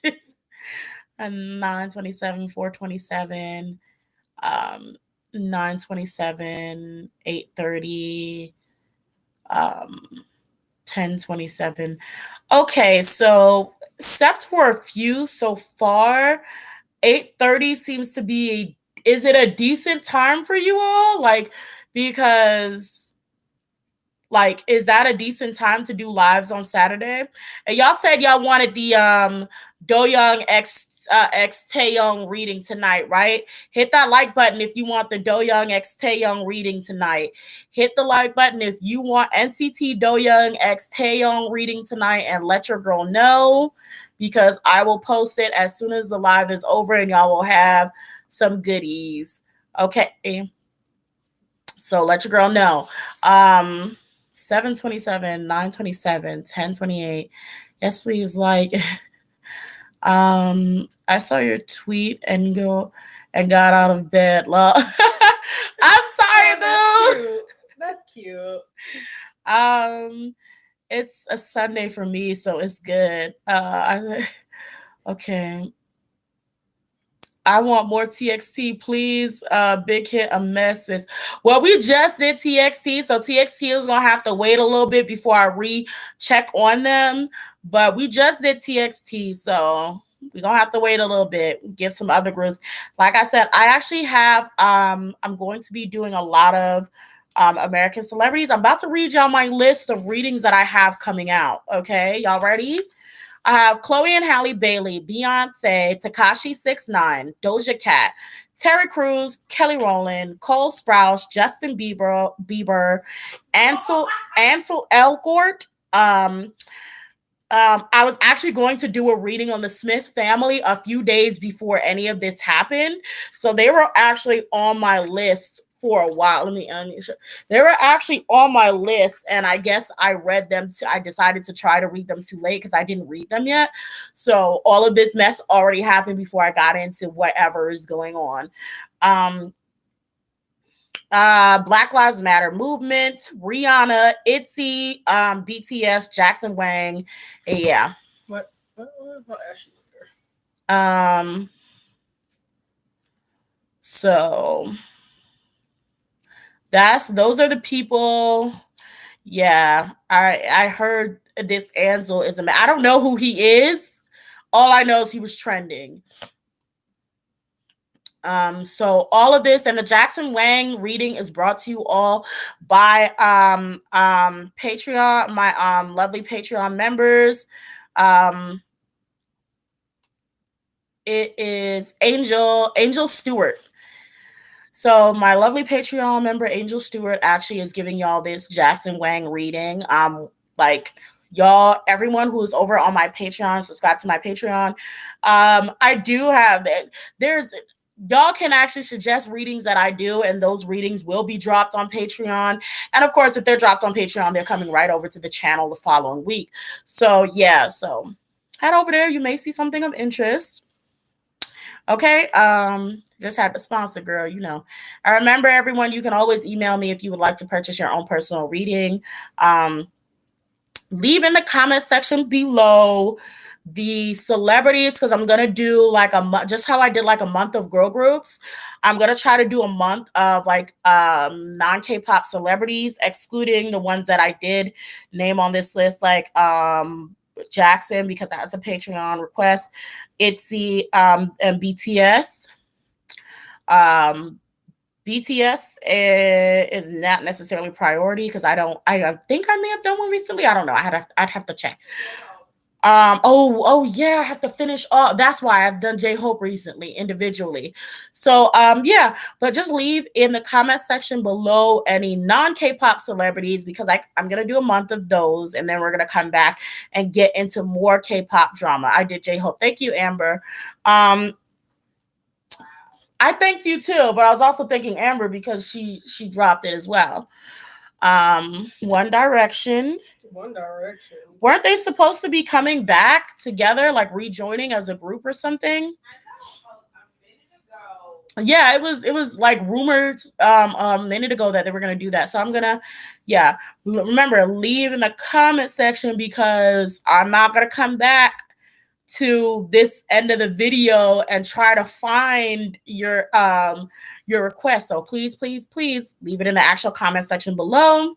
And 9:27, 4:27. 9:27, 8:30, 10:27. Okay, so except for a few so far, 8:30 seems to be is it a decent time for you all? Like, because is that a decent time to do lives on Saturday? And y'all said y'all wanted the Taeyang X Taeyang reading tonight, right? Hit that like button if you want the Taeyang X Taeyang reading tonight. Hit the like button if you want NCT Taeyang X Taeyang reading tonight, and let your girl know, because I will post it as soon as the live is over and y'all will have some goodies. Okay. So let your girl know. 7:27, 9:27, 10:28. Yes, please. Like, I saw your tweet and got out of bed. Love. I'm sorry, oh, that's cute. It's a Sunday for me, so it's good. Okay. I want more TXT, please. Big hit a message. Well, we just did TXT, so TXT is gonna have to wait a little bit before I recheck on them. But we just did TXT, so we're gonna have to wait a little bit. Give some other groups. Like I said, I actually have. I'm going to be doing a lot of American celebrities. I'm about to read y'all my list of readings that I have coming out. Okay, y'all ready? I have Chloe and Halle Bailey, Beyonce, Tekashi 6ix9ine, Doja Cat, Terry Crews, Kelly Rowland, Cole Sprouse, Justin Bieber, Ansel Elgort. I was actually going to do a reading on the Smith family a few days before any of this happened. So they were actually on my list for a while. Let me they were actually on my list, and I guess I read them I decided to try to read them too late because I didn't read them yet. So all of this mess already happened before I got into whatever is going on. Black Lives Matter movement, Rihanna, ITZY, BTS, Jackson Wang. Yeah. What Ashley? So those are the people. Yeah, I heard this Ansel is I don't know who he is. All I know is he was trending. So all of this and the Jackson Wang reading is brought to you all by Patreon, my lovely Patreon members. It is Angel Stewart. So my lovely Patreon member Angel Stewart actually is giving y'all this Jackson Wang reading. Like y'all, everyone who is over on my Patreon, subscribe to my Patreon. I do have that. Y'all can actually suggest readings that I do, and those readings will be dropped on Patreon. And of course, if they're dropped on Patreon, they're coming right over to the channel the following week. So yeah, so head over there. You may see something of interest. Okay, just had to sponsor, girl, you know. I remember, everyone, you can always email me if you would like to purchase your own personal reading. Leave in the comment section below the celebrities, because I'm gonna do like just how I did like a month of girl groups. I'm gonna try to do a month of like non-K-pop celebrities, excluding the ones that I did name on this list, like Jackson, because that's a Patreon request. ITZY and BTS. BTS is not necessarily priority because I think I may have done one recently. I don't know. I'd have to check. Oh yeah, I have to finish. That's why I've done J-Hope recently individually. So yeah, but just leave in the comment section below any non-K-pop celebrities, because I'm gonna do a month of those, and then we're gonna come back and get into more K-pop drama. I did J-Hope. Thank you, Amber. I thanked you too, but I was also thanking Amber because she dropped it as well. One Direction. Weren't they supposed to be coming back together, like rejoining as a group or something? Yeah, it was like rumored a minute ago that they were gonna do that. So I'm gonna, yeah, remember, leave in the comment section, because I'm not gonna come back to this end of the video and try to find your request. So please leave it in the actual comment section below.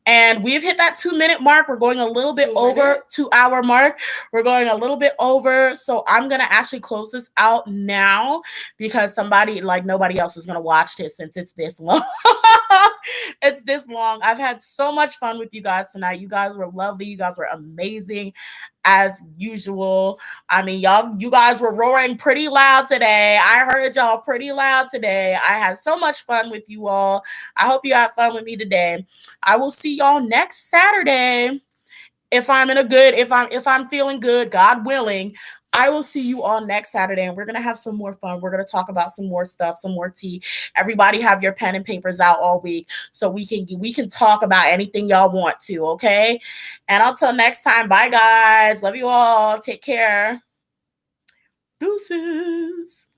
And we've hit that 2-minute mark. We're going a little bit over 2-hour mark. We're going a little bit over. So I'm going to actually close this out now, because nobody else is going to watch this since it's this long. It's this long. I've had so much fun with you guys tonight. You guys were lovely. You guys were amazing as usual. I mean, you guys were roaring pretty loud today. I heard y'all pretty loud today. I had so much fun with you all. I hope you had fun with me today. I will see y'all next Saturday. If I'm feeling good, God willing. I will see you all next Saturday, and we're going to have some more fun. We're going to talk about some more stuff, some more tea. Everybody have your pen and papers out all week so we can talk about anything y'all want to, okay? And until next time, bye guys. Love you all. Take care. Deuces.